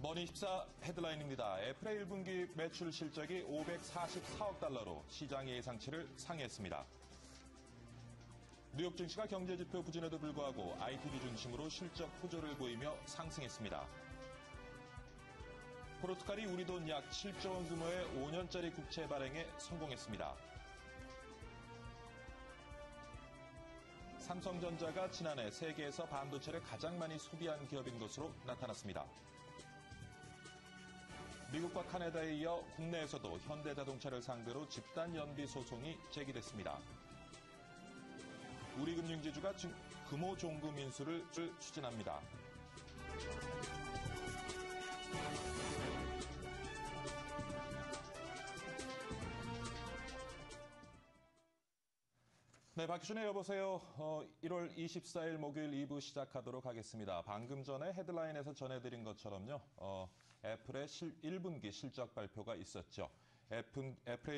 머니24 헤드라인입니다. 애플의 1분기 매출 실적이 544억 달러로 시장 예상치를 상회했습니다. 뉴욕 증시가 경제지표 부진에도 불구하고 ITD 중심으로 실적 호조를 보이며 상승했습니다. 포르투갈이 우리 돈 약 7조 원 규모의 5년짜리 국채 발행에 성공했습니다. 삼성전자가 지난해 세계에서 반도체를 가장 많이 소비한 기업인 것으로 나타났습니다. 미국과 카나다에 이어 국내에서도 현대자동차를 상대로 집단 연비 소송이 제기됐습니다. 우리금융지주가 금호 종금 인수를 추진합니다. 네, 박희준의 여보세요. 1월 24일 목요일 2부 시작하도록 하겠습니다. 방금 전에 헤드라인에서 전해드린 것처럼요. 애플의 1분기 실적 발표가 있었죠. 애플의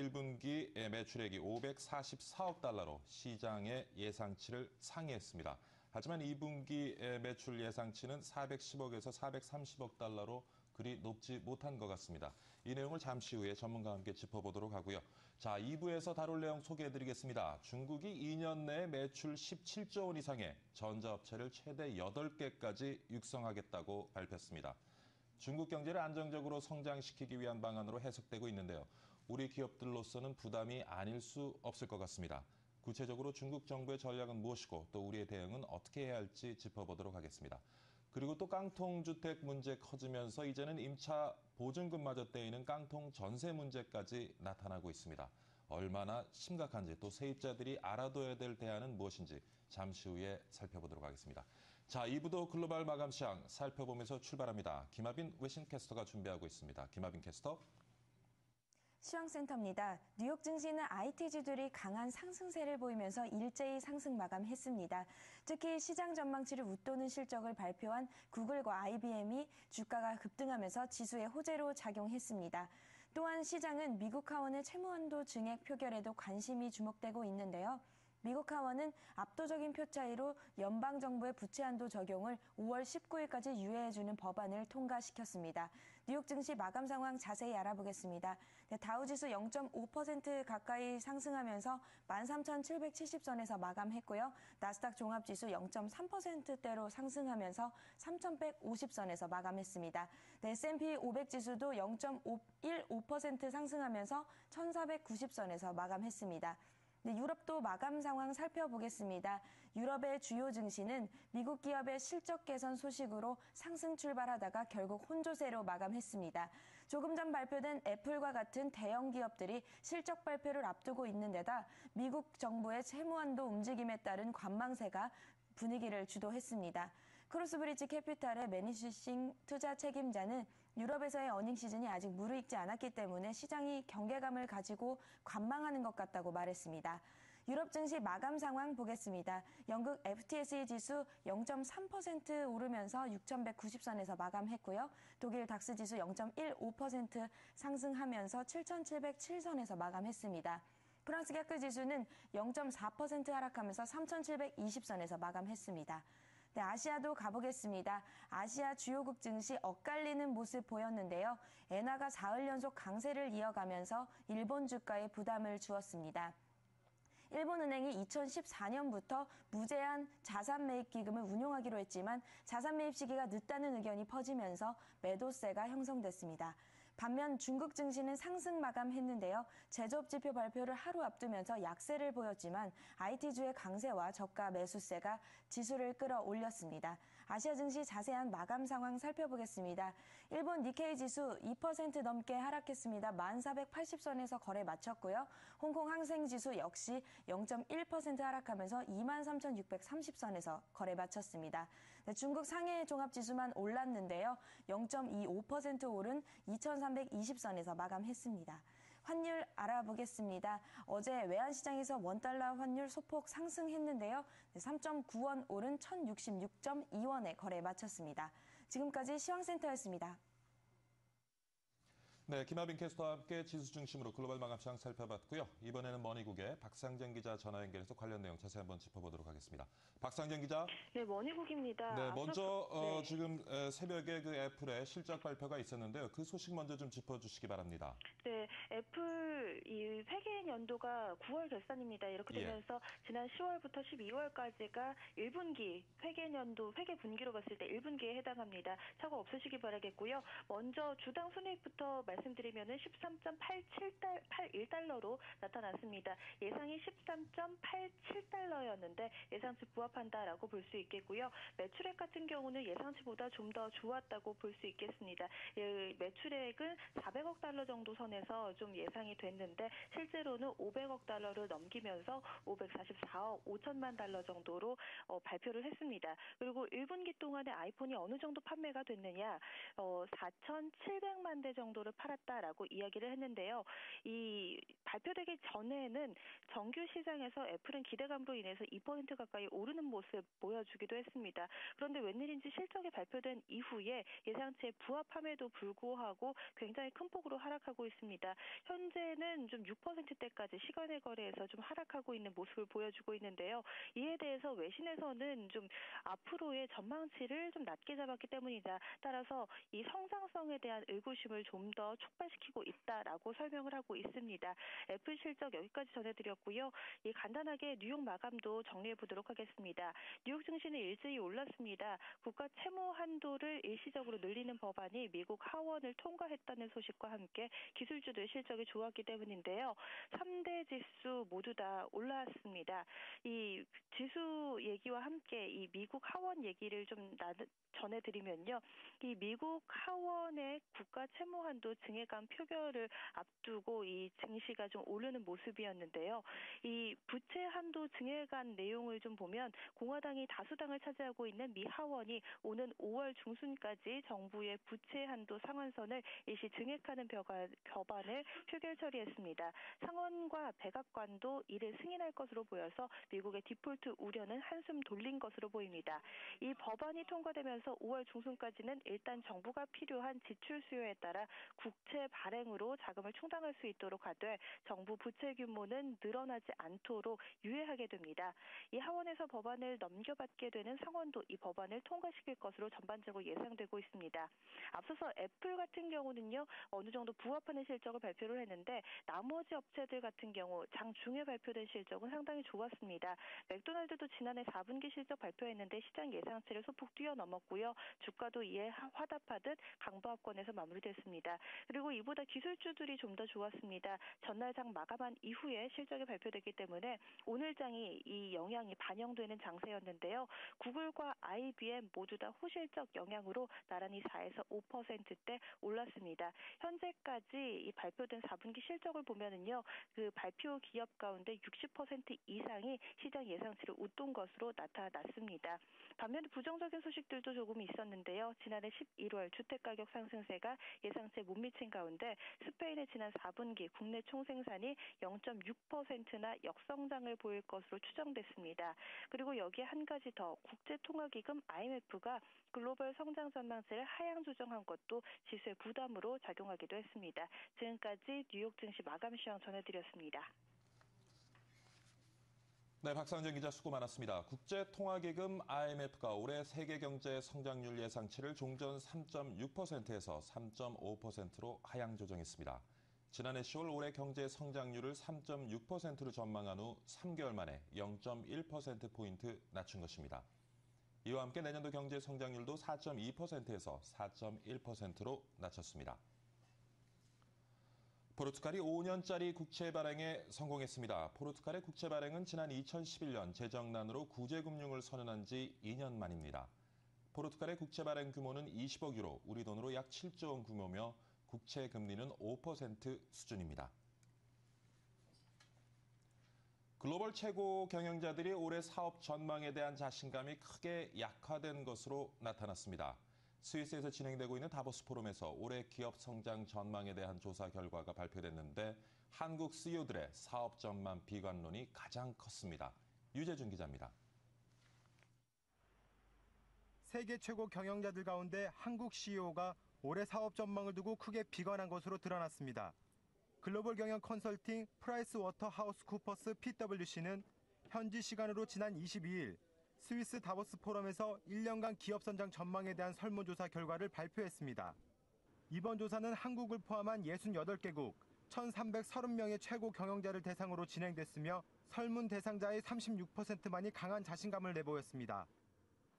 1분기 매출액이 544억 달러로 시장의 예상치를 상회했습니다. 하지만 2분기 매출 예상치는 410억에서 430억 달러로 그리 높지 못한 것 같습니다. 이 내용을 잠시 후에 전문가와 함께 짚어보도록 하고요. 자, 2부에서 다룰 내용 소개해드리겠습니다. 중국이 2년 내에 매출 17조 원 이상의 전자업체를 최대 8개까지 육성하겠다고 밝혔습니다. 중국 경제를 안정적으로 성장시키기 위한 방안으로 해석되고 있는데요. 우리 기업들로서는 부담이 아닐 수 없을 것 같습니다. 구체적으로 중국 정부의 전략은 무엇이고 또 우리의 대응은 어떻게 해야 할지 짚어보도록 하겠습니다. 그리고 또 깡통주택 문제 커지면서 이제는 임차 보증금마저 떼이는 깡통 전세 문제까지 나타나고 있습니다. 얼마나 심각한지 또 세입자들이 알아둬야 될 대안은 무엇인지 잠시 후에 살펴보도록 하겠습니다. 자, 2부도 글로벌 마감 시황 살펴보면서 출발합니다. 김하빈 외신캐스터가 준비하고 있습니다. 김하빈 캐스터. 시황센터입니다. 뉴욕 증시는 IT주들이 강한 상승세를 보이면서 일제히 상승 마감했습니다. 특히 시장 전망치를 웃도는 실적을 발표한 구글과 IBM이 주가가 급등하면서 지수의 호재로 작용했습니다. 또한 시장은 미국 하원의 채무한도 증액 표결에도 관심이 주목되고 있는데요. 미국 하원은 압도적인 표 차이로 연방정부의 부채 한도 적용을 5월 19일까지 유예해주는 법안을 통과시켰습니다. 뉴욕 증시 마감 상황 자세히 알아보겠습니다. 네, 다우지수 0.5% 가까이 상승하면서 13,770선에서 마감했고요. 나스닥 종합지수 0.3%대로 상승하면서 3,150선에서 마감했습니다. 네, S&P 500지수도 0.15% 상승하면서 1,490선에서 마감했습니다. 네, 유럽도 마감 상황 살펴보겠습니다. 유럽의 주요 증시는 미국 기업의 실적 개선 소식으로 상승 출발하다가 결국 혼조세로 마감했습니다. 조금 전 발표된 애플과 같은 대형 기업들이 실적 발표를 앞두고 있는 데다 미국 정부의 채무한도 움직임에 따른 관망세가 분위기를 주도했습니다. 크로스브리지 캐피탈의 매니슈싱 투자 책임자는 유럽에서의 어닝 시즌이 아직 무르익지 않았기 때문에 시장이 경계감을 가지고 관망하는 것 같다고 말했습니다. 유럽 증시 마감 상황 보겠습니다. 영국 FTSE 지수 0.3% 오르면서 6,190선에서 마감했고요. 독일 닥스 지수 0.15% 상승하면서 7,707선에서 마감했습니다. 프랑스 CAC 지수는 0.4% 하락하면서 3,720선에서 마감했습니다. 네, 아시아도 가보겠습니다. 아시아 주요국 증시 엇갈리는 모습 보였는데요. 엔화가 사흘 연속 강세를 이어가면서 일본 주가에 부담을 주었습니다. 일본은행이 2014년부터 무제한 자산 매입 기금을 운용하기로 했지만 자산 매입 시기가 늦다는 의견이 퍼지면서 매도세가 형성됐습니다. 반면 중국 증시는 상승 마감했는데요. 제조업 지표 발표를 하루 앞두면서 약세를 보였지만 IT주의 강세와 저가 매수세가 지수를 끌어올렸습니다. 아시아 증시 자세한 마감 상황 살펴보겠습니다. 일본 니케이 지수 2% 넘게 하락했습니다. 1480선에서 거래 마쳤고요. 홍콩 항생 지수 역시 0.1% 하락하면서 23,630선에서 거래 마쳤습니다. 네, 중국 상해 종합지수만 올랐는데요. 0.25% 오른 2,320선에서 마감했습니다. 환율 알아보겠습니다. 어제 외환시장에서 원달러 환율 소폭 상승했는데요. 3.9원 오른 1,066.2원에 거래 마쳤습니다. 지금까지 시황센터였습니다. 네, 김하빈 캐스터와 함께 지수 중심으로 글로벌 마감 시장 살펴봤고요. 이번에는 머니국의 박상정 기자 전화 연결해서 관련 내용 자세히 한번 짚어보도록 하겠습니다. 박상정 기자. 네, 머니국입니다. 네, 먼저 네. 지금 새벽에 그 애플의 실적 발표가 있었는데요. 그 소식 먼저 좀 짚어주시기 바랍니다. 네, 애플 이 회계 연도가 9월 결산입니다. 이렇게 되면서 지난 10월부터 12월까지가 1분기 회계 연도 회계 분기로 봤을 때 1분기에 해당합니다. 사고 없으시기 바라겠고요. 먼저 주당 순이익부터 말씀드리면은 13.81달러로 나타났습니다. 예상이 13.87달러였는데 예상치 부합한다라고 볼 수 있겠고요. 매출액 같은 경우는 예상치보다 좀 더 좋았다고 볼 수 있겠습니다. 매출액은 400억 달러 정도 선에서 좀 예상이 됐는데 실제로는 500억 달러를 넘기면서 544억 5천만 달러 정도로 발표를 했습니다. 그리고 1분기 동안에 아이폰이 어느 정도 판매가 됐느냐, 4,700만 대 정도를 팔았다라고 이야기를 했는데요. 이 발표되기 전에는 정규 시장에서 애플은 기대감으로 인해서 2% 가까이 오르는 모습 보여주기도 했습니다. 그런데 웬일인지 실적이 발표된 이후에 예상치에 부합함에도 불구하고 굉장히 큰 폭으로 하락하고 있습니다. 현재는 좀 6%대까지 시간의 거래에서 좀 하락하고 있는 모습을 보여주고 있는데요. 이에 대해서 외신에서는 좀 앞으로의 전망치를 좀 낮게 잡았기 때문이다. 따라서 이 성장성에 대한 의구심을 좀 더 촉발시키고 있다라고 설명을 하고 있습니다. 애플 실적 여기까지 전해드렸고요. 이 간단하게 뉴욕 마감도 정리해 보도록 하겠습니다. 뉴욕 증시는 일제히 올랐습니다. 국가 채무 한도를 일시적으로 늘리는 법안이 미국 하원을 통과했다는 소식과 함께 기술주들 실적이 좋았기 때문인데요. 3대 지수 모두 다 올라왔습니다. 이 지수 얘기와 함께 이 미국 하원 얘기를 좀 전해드리면요. 이 미국 하원의 국가 채무 한도 증액안 표결을 앞두고 이 증시가 좀 오르는 모습이었는데요. 이 부채 한도 증액안 내용을 좀 보면 공화당이 다수당을 차지하고 있는 미 하원이 오는 5월 중순까지 정부의 부채 한도 상한선을 일시 증액하는 법안을 표결 처리했습니다. 상원과 백악관도 이를 승인할 것으로 보여서 미국의 디폴트 우려는 한숨 돌린 것으로 보입니다. 이 법안이 통과되면서 5월 중순까지는 일단 정부가 필요한 지출 수요에 따라 국채 발행으로 자금을 충당할 수 있도록 하되 정부 부채 규모는 늘어나지 않도록 유예하게 됩니다. 이 하원에서 법안을 넘겨받게 되는 상원도 이 법안을 통과시킬 것으로 전반적으로 예상되고 있습니다. 앞서서 애플 같은 경우는요. 어느 정도 부합하는 실적을 발표를 했는데 나머지 업체들 같은 경우 장중에 발표된 실적은 상당히 좋았습니다. 맥도날드도 지난해 4분기 실적 발표했는데 시장 예상치를 소폭 뛰어넘었고요. 주가도 이에 화답하듯 강보합권에서 마무리됐습니다. 그리고 이보다 기술주들이 좀 더 좋았습니다. 전날 장 마감한 이후에 실적이 발표됐기 때문에 오늘 장이 이 영향이 반영되는 장세였는데요. 구글과 IBM 모두 다 호실적 영향으로 나란히 4에서 5%대 올랐습니다. 현재까지 이 발표된 4분기 실적을 보면은요, 그 발표 기업 가운데 60% 이상이 시장 예상치를 웃돈 것으로 나타났습니다. 반면에 부정적인 소식들도 조금 있었는데요. 지난해 11월 주택가격 상승세가 예상치에 못 미친 가운데 스페인의 지난 4분기 국내 총생산이 0.6%나 역성장을 보일 것으로 추정됐습니다. 그리고 여기에 한 가지 더 국제통화기금 IMF가 글로벌 성장 전망치를 하향 조정한 것도 지수의 부담으로 작용하기도 했습니다. 지금까지 뉴욕 증시 마감 시황 전해드렸습니다. 네, 박상정 기자 수고 많았습니다. 국제통화기금 IMF가 올해 세계 경제 성장률 예상치를 종전 3.6%에서 3.5%로 하향 조정했습니다. 지난해 10월 올해 경제 성장률을 3.6%로 전망한 후 3개월 만에 0.1%포인트 낮춘 것입니다. 이와 함께 내년도 경제 성장률도 4.2%에서 4.1%로 낮췄습니다. 포르투갈이 5년짜리 국채 발행에 성공했습니다. 포르투갈의 국채 발행은 지난 2011년 재정난으로 구제금융을 선언한 지 2년 만입니다. 포르투갈의 국채 발행 규모는 20억 유로, 우리 돈으로 약 7조 원 규모며 국채 금리는 5% 수준입니다. 글로벌 최고 경영자들이 올해 사업 전망에 대한 자신감이 크게 약화된 것으로 나타났습니다. 스위스에서 진행되고 있는 다보스 포럼에서 올해 기업 성장 전망에 대한 조사 결과가 발표됐는데 한국 CEO들의 사업 전망 비관론이 가장 컸습니다. 유재준 기자입니다. 세계 최고 경영자들 가운데 한국 CEO가 올해 사업 전망을 두고 크게 비관한 것으로 드러났습니다. 글로벌 경영 컨설팅 프라이스워터하우스쿠퍼스 PwC는 현지 시간으로 지난 22일 스위스 다보스 포럼에서 1년간 기업 선장 전망에 대한 설문조사 결과를 발표했습니다. 이번 조사는 한국을 포함한 68개국 1,330명의 최고 경영자를 대상으로 진행됐으며 설문 대상자의 36%만이 강한 자신감을 내보였습니다.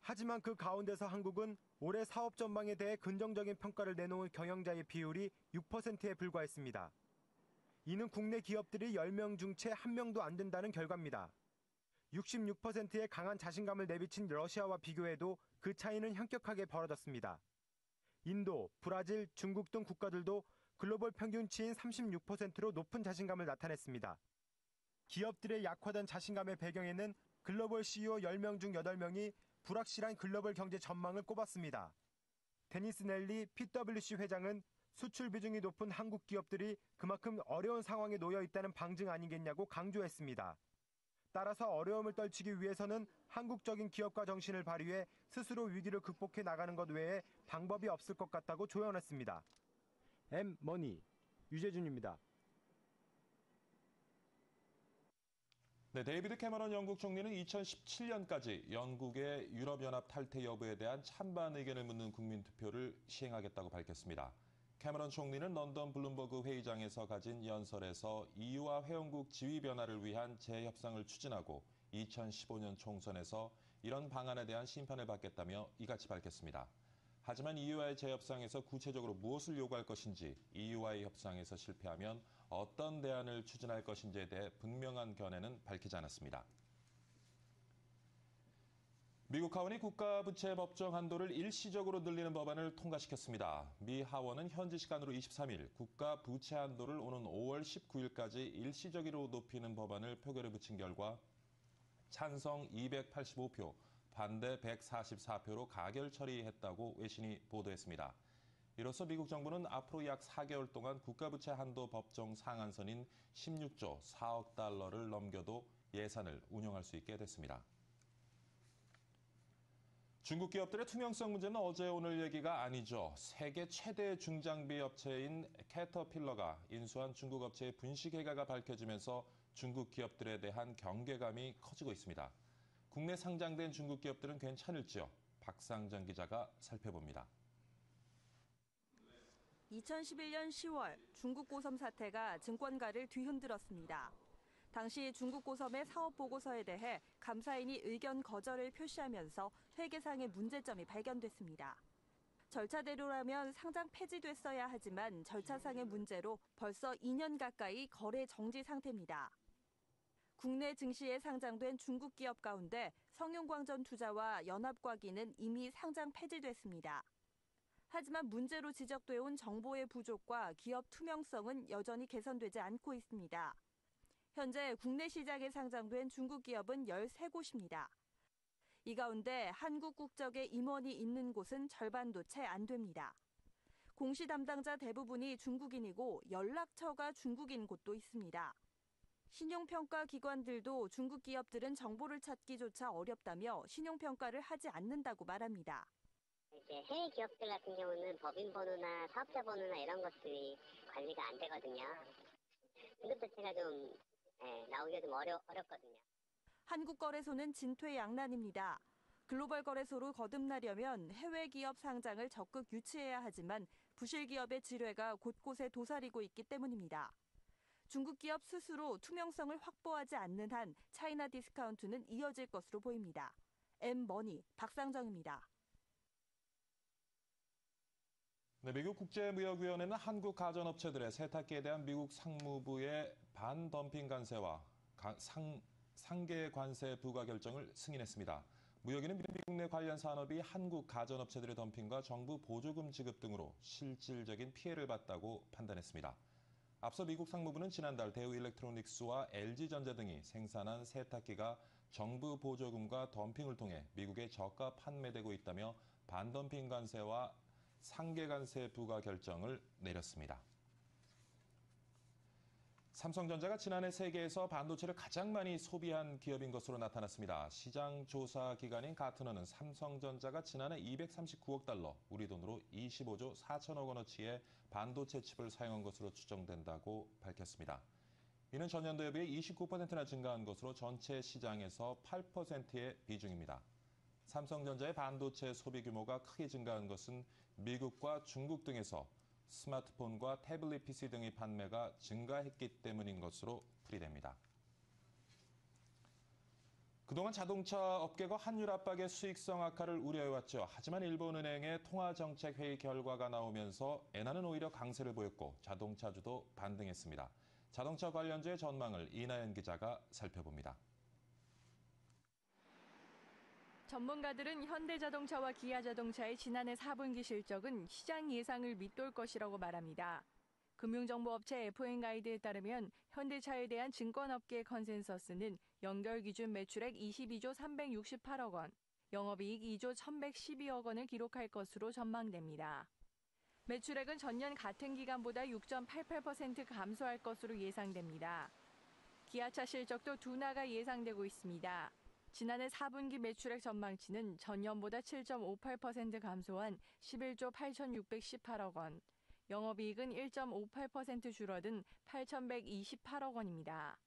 하지만 그 가운데서 한국은 올해 사업 전망에 대해 긍정적인 평가를 내놓은 경영자의 비율이 6%에 불과했습니다. 이는 국내 기업들이 10명 중 채 1명도 안 된다는 결과입니다. 66%의 강한 자신감을 내비친 러시아와 비교해도 그 차이는 현격하게 벌어졌습니다. 인도, 브라질, 중국 등 국가들도 글로벌 평균치인 36%로 높은 자신감을 나타냈습니다. 기업들의 약화된 자신감의 배경에는 글로벌 CEO 10명 중 8명이 불확실한 글로벌 경제 전망을 꼽았습니다. 데니스 넬리 PwC 회장은 수출 비중이 높은 한국 기업들이 그만큼 어려운 상황에 놓여 있다는 방증 아니겠냐고 강조했습니다. 따라서 어려움을 떨치기 위해서는 한국적인 기업가 정신을 발휘해 스스로 위기를 극복해 나가는 것 외에 방법이 없을 것 같다고 조언했습니다. M머니 유재준입니다. 네, 데이비드 캐머런 영국 총리는 2017년까지 영국의 유럽연합 탈퇴 여부에 대한 찬반 의견을 묻는 국민투표를 시행하겠다고 밝혔습니다. 캐머런 총리는 런던 블룸버그 회의장에서 가진 연설에서 EU와 회원국 지위 변화를 위한 재협상을 추진하고 2015년 총선에서 이런 방안에 대한 심판을 받겠다며 이같이 밝혔습니다. 하지만 EU와의 재협상에서 구체적으로 무엇을 요구할 것인지, EU와의 협상에서 실패하면 어떤 대안을 추진할 것인지에 대해 분명한 견해는 밝히지 않았습니다. 미국 하원이 국가부채 법정 한도를 일시적으로 늘리는 법안을 통과시켰습니다. 미 하원은 현지 시간으로 23일 국가부채 한도를 오는 5월 19일까지 일시적으로 높이는 법안을 표결에 붙인 결과 찬성 285표, 반대 144표로 가결 처리했다고 외신이 보도했습니다. 이로써 미국 정부는 앞으로 약 4개월 동안 국가부채 한도 법정 상한선인 16조 4억 달러를 넘겨도 예산을 운영할 수 있게 됐습니다. 중국 기업들의 투명성 문제는 어제 오늘 얘기가 아니죠. 세계 최대 중장비 업체인 캐터필러가 인수한 중국 업체의 분식 회계가 밝혀지면서 중국 기업들에 대한 경계감이 커지고 있습니다. 국내 상장된 중국 기업들은 괜찮을지요? 박상정 기자가 살펴봅니다. 2011년 10월 중국 고섬 사태가 증권가를 뒤흔들었습니다. 당시 중국 고섬의 사업 보고서에 대해 감사인이 의견 거절을 표시하면서 회계상의 문제점이 발견됐습니다. 절차대로라면 상장 폐지됐어야 하지만 절차상의 문제로 벌써 2년 가까이 거래 정지 상태입니다. 국내 증시에 상장된 중국 기업 가운데 성용광전 투자와 연합과기는 이미 상장 폐지됐습니다. 하지만 문제로 지적돼 온 정보의 부족과 기업 투명성은 여전히 개선되지 않고 있습니다. 현재 국내 시장에 상장된 중국 기업은 13곳입니다. 이 가운데 한국 국적의 임원이 있는 곳은 절반도 채 안 됩니다. 공시 담당자 대부분이 중국인이고 연락처가 중국인 곳도 있습니다. 신용평가 기관들도 중국 기업들은 정보를 찾기조차 어렵다며 신용평가를 하지 않는다고 말합니다. 이제 해외 기업들 같은 경우는 법인 번호나 사업자 번호나 이런 것들이 관리가 안 되거든요. 이것 자체가 좀 나오기가 좀 어렵거든요. 한국거래소는 진퇴양난입니다. 글로벌 거래소로 거듭나려면 해외 기업 상장을 적극 유치해야 하지만 부실 기업의 지뢰가 곳곳에 도사리고 있기 때문입니다. 중국 기업 스스로 투명성을 확보하지 않는 한 차이나 디스카운트는 이어질 것으로 보입니다. M머니 박상정입니다. 네, 미국 국제무역위원회는 한국 가전업체들의 세탁기에 대한 미국 상무부의 반덤핑 관세와 상계 관세 부과 결정을 승인했습니다. 무역위는 미국 내 관련 산업이 한국 가전업체들의 덤핑과 정부 보조금 지급 등으로 실질적인 피해를 봤다고 판단했습니다. 앞서 미국 상무부는 지난달 대우일렉트로닉스와 LG전자 등이 생산한 세탁기가 정부 보조금과 덤핑을 통해 미국에 저가 판매되고 있다며 반덤핑 관세와 상계 관세 부과 결정을 내렸습니다. 삼성전자가 지난해 세계에서 반도체를 가장 많이 소비한 기업인 것으로 나타났습니다. 시장 조사 기관인 가트너는 삼성전자가 지난해 239억 달러, 우리 돈으로 25조 4천억 원어치의 반도체 칩을 사용한 것으로 추정된다고 밝혔습니다. 이는 전년도에 비해 29%나 증가한 것으로 전체 시장에서 8%의 비중입니다. 삼성전자의 반도체 소비 규모가 크게 증가한 것은 미국과 중국 등에서 스마트폰과 태블릿 PC 등의 판매가 증가했기 때문인 것으로 풀이됩니다. 그동안 자동차 업계가 환율 압박의 수익성 악화를 우려해왔죠. 하지만 일본은행의 통화정책회의 결과가 나오면서 엔화는 오히려 강세를 보였고 자동차주도 반등했습니다. 자동차 관련주의 전망을 이나연 기자가 살펴봅니다. 전문가들은 현대자동차와 기아자동차의 지난해 4분기 실적은 시장 예상을 밑돌 것이라고 말합니다. 금융정보업체 FN가이드에 따르면 현대차에 대한 증권업계의 컨센서스는 연결 기준 매출액 22조 368억 원, 영업이익 2조 1112억 원을 기록할 것으로 전망됩니다. 매출액은 전년 같은 기간보다 6.88% 감소할 것으로 예상됩니다. 기아차 실적도 둔화가 예상되고 있습니다. 지난해 4분기 매출액 전망치는 전년보다 7.58% 감소한 11조 8,618억 원, 영업이익은 1.58% 줄어든 8,128억 원입니다.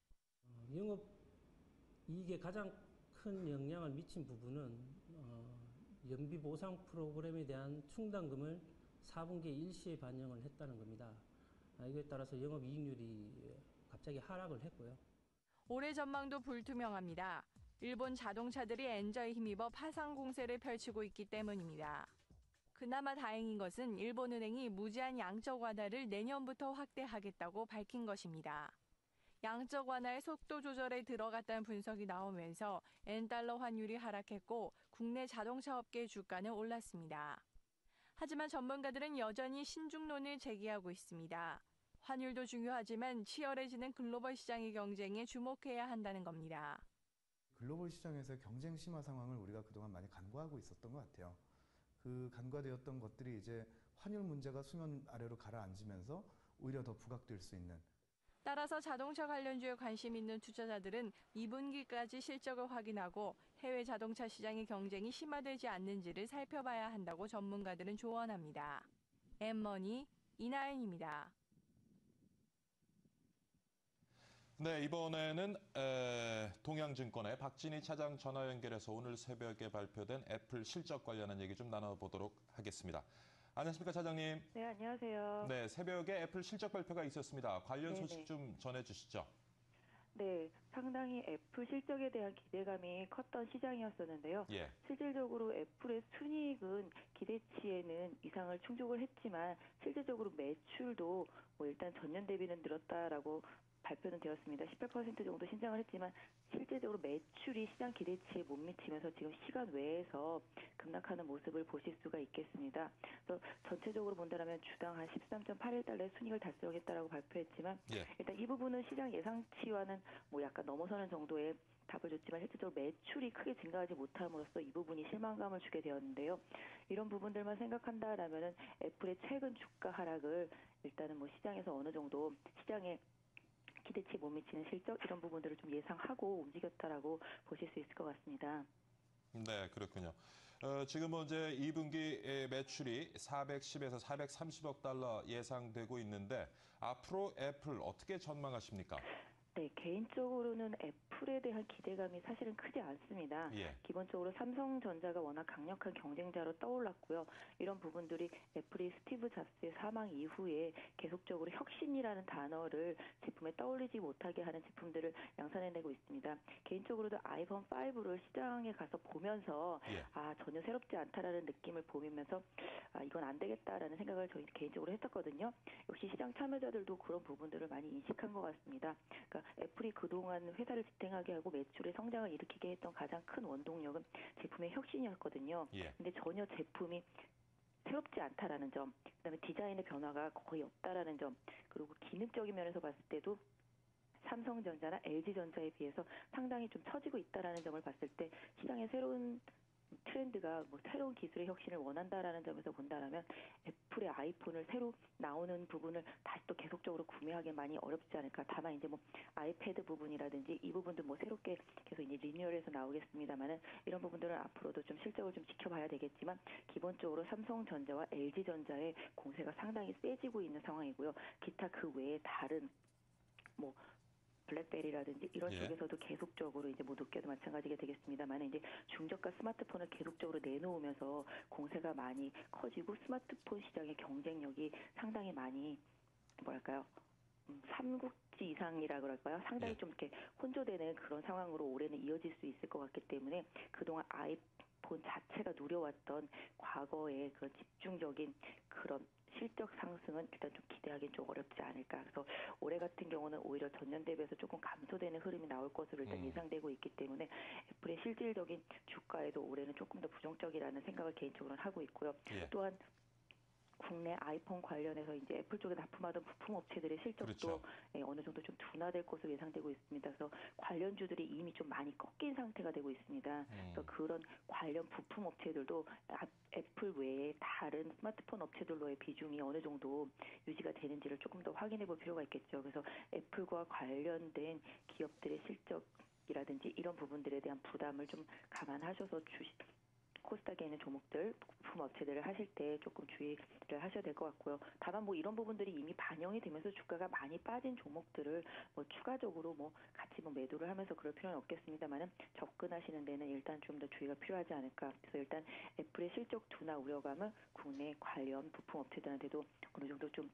영업이익에 가장 큰 영향을 미친 부분은 연비 보상 프로그램에 대한 충당금을 4분기에 일시에 반영을 했다는 겁니다. 이에 따라서 영업이익률이 갑자기 하락을 했고요. 올해 전망도 불투명합니다. 일본 자동차들이 엔저에 힘입어 파상 공세를 펼치고 있기 때문입니다. 그나마 다행인 것은 일본은행이 무제한 양적 완화를 내년부터 확대하겠다고 밝힌 것입니다. 양적 완화의 속도 조절에 들어갔다는 분석이 나오면서 엔달러 환율이 하락했고 국내 자동차 업계의 주가는 올랐습니다. 하지만 전문가들은 여전히 신중론을 제기하고 있습니다. 환율도 중요하지만 치열해지는 글로벌 시장의 경쟁에 주목해야 한다는 겁니다. 글로벌 시장에서의 경쟁 심화 상황을 우리가 그동안 많이 간과하고 있었던 것 같아요. 그 간과되었던 것들이 이제 환율 문제가 수면 아래로 가라앉으면서 오히려 더 부각될 수 있는. 따라서 자동차 관련주에 관심 있는 투자자들은 2분기까지 실적을 확인하고 해외 자동차 시장의 경쟁이 심화되지 않는지를 살펴봐야 한다고 전문가들은 조언합니다. 엠머니 이나연입니다. 네, 이번에는 동양증권의 박진희 차장 전화 연결해서 오늘 새벽에 발표된 애플 실적 관련한 얘기 좀 나눠보도록 하겠습니다. 안녕하십니까, 차장님. 네, 안녕하세요. 네, 새벽에 애플 실적 발표가 있었습니다. 관련 네네. 소식 좀 전해주시죠. 네, 상당히 애플 실적에 대한 기대감이 컸던 시장이었었는데요. 예. 실질적으로 애플의 순이익은 기대치에는 이상을 충족을 했지만 실질적으로 매출도 일단 전년 대비는 늘었다라고 발표는 되었습니다. 18% 정도 신장을 했지만 실제적으로 매출이 시장 기대치에 못 미치면서 지금 시간 외에서 급락하는 모습을 보실 수가 있겠습니다. 그래서 전체적으로 본다면 주당 한 13.81달러의 순이익을 달성했다라고 발표했지만 예. 일단 이 부분은 시장 예상치와는 약간 넘어서는 정도의 답을 줬지만 실질적으로 매출이 크게 증가하지 못함으로써 이 부분이 실망감을 주게 되었는데요. 이런 부분들만 생각한다라면은 애플의 최근 주가 하락을 일단은 시장에서 어느 정도 시장에 기대치에 못 미치는 실적 이런 부분들을 좀 예상하고 움직였다라고 보실 수 있을 것 같습니다. 네, 그렇군요. 지금 이제 2분기 매출이 410에서 430억 달러 예상되고 있는데 앞으로 애플 어떻게 전망하십니까? 네, 개인적으로는 애플에 대한 기대감이 사실은 크지 않습니다. 예. 기본적으로 삼성전자가 워낙 강력한 경쟁자로 떠올랐고요. 이런 부분들이 애플이 스티브 잡스의 사망 이후에 계속적으로 혁신이라는 단어를 제품에 떠올리지 못하게 하는 제품들을 양산해내고 있습니다. 개인적으로도 아이폰 5를 시장에 가서 보면서 예. 전혀 새롭지 않다라는 느낌을 보이면서 이건 안 되겠다라는 생각을 저희 개인적으로 했었거든요. 역시 시장 참여자들도 그런 부분들을 많이 인식한 것 같습니다. 그러니까 애플이 그동안 회사를 지탱하게 하고 매출의 성장을 일으키게 했던 가장 큰 원동력은 제품의 혁신이었거든요. 예. 근데 전혀 제품이 새롭지 않다라는 점, 그다음에 디자인의 변화가 거의 없다라는 점, 그리고 기능적인 면에서 봤을 때도 삼성전자나 LG전자에 비해서 상당히 좀 처지고 있다라는 점을 봤을 때 시장의 새로운 트렌드가 뭐 새로운 기술의 혁신을 원한다라는 점에서 본다라면 애플의 아이폰을 새로 나오는 부분을 다시 또 계속적으로 구매하기 많이 어렵지 않을까. 다만 이제 뭐 아이패드 부분이라든지 이 부분도 뭐 새롭게 계속 이제 리뉴얼해서 나오겠습니다만은 이런 부분들은 앞으로도 좀 실적을 좀 지켜봐야 되겠지만 기본적으로 삼성전자와 LG전자의 공세가 상당히 세지고 있는 상황이고요. 기타 그 외에 다른 뭐 블랙베리라든지 이런 예. 쪽에서도 계속적으로 이제 뭐 노키아도 마찬가지가 되겠습니다만 이제 중저가 스마트폰을 계속적으로 내놓으면서 공세가 많이 커지고 스마트폰 시장의 경쟁력이 상당히 많이 뭐랄까요? 삼국지 이상이라 그럴까요? 상당히 예. 좀 이렇게 혼조되는 그런 상황으로 올해는 이어질 수 있을 것 같기 때문에 그동안 아이폰 자체가 누려왔던 과거의 그런 집중적인 그런 실적 상승은 일단 좀 기대하기는 좀 어렵지 않을까. 그래서 올해 같은 경우는 오히려 전년 대비해서 조금 감소되는 흐름이 나올 것으로 일단 예상되고 있기 때문에 애플의 실질적인 주가에도 올해는 조금 더 부정적이라는 생각을 개인적으로는 하고 있고요. 예. 또한 국내 아이폰 관련해서 이제 애플 쪽에 납품하던 부품 업체들의 실적도 그렇죠. 어느 정도 좀 둔화될 것으로 예상되고 있습니다. 그래서 관련주들이 이미 좀 많이 꺾인 상태가 되고 있습니다. 그래서 그런 관련 부품 업체들도 애플 외에 다른 스마트폰 업체들로의 비중이 어느 정도 유지가 되는지를 조금 더 확인해 볼 필요가 있겠죠. 그래서 애플과 관련된 기업들의 실적이라든지 이런 부분들에 대한 부담을 좀 감안하셔서 코스닥에 있는 종목들, 부품 업체들을 하실 때 조금 주의를 하셔야 될 것 같고요. 다만 뭐 이런 부분들이 이미 반영이 되면서 주가가 많이 빠진 종목들을 뭐 추가적으로 뭐 같이 뭐 매도를 하면서 그럴 필요는 없겠습니다만은 접근하시는 데는 일단 좀 더 주의가 필요하지 않을까. 그래서 일단 애플의 실적 둔화 우려감은 국내 관련 부품 업체들한테도 어느 정도 좀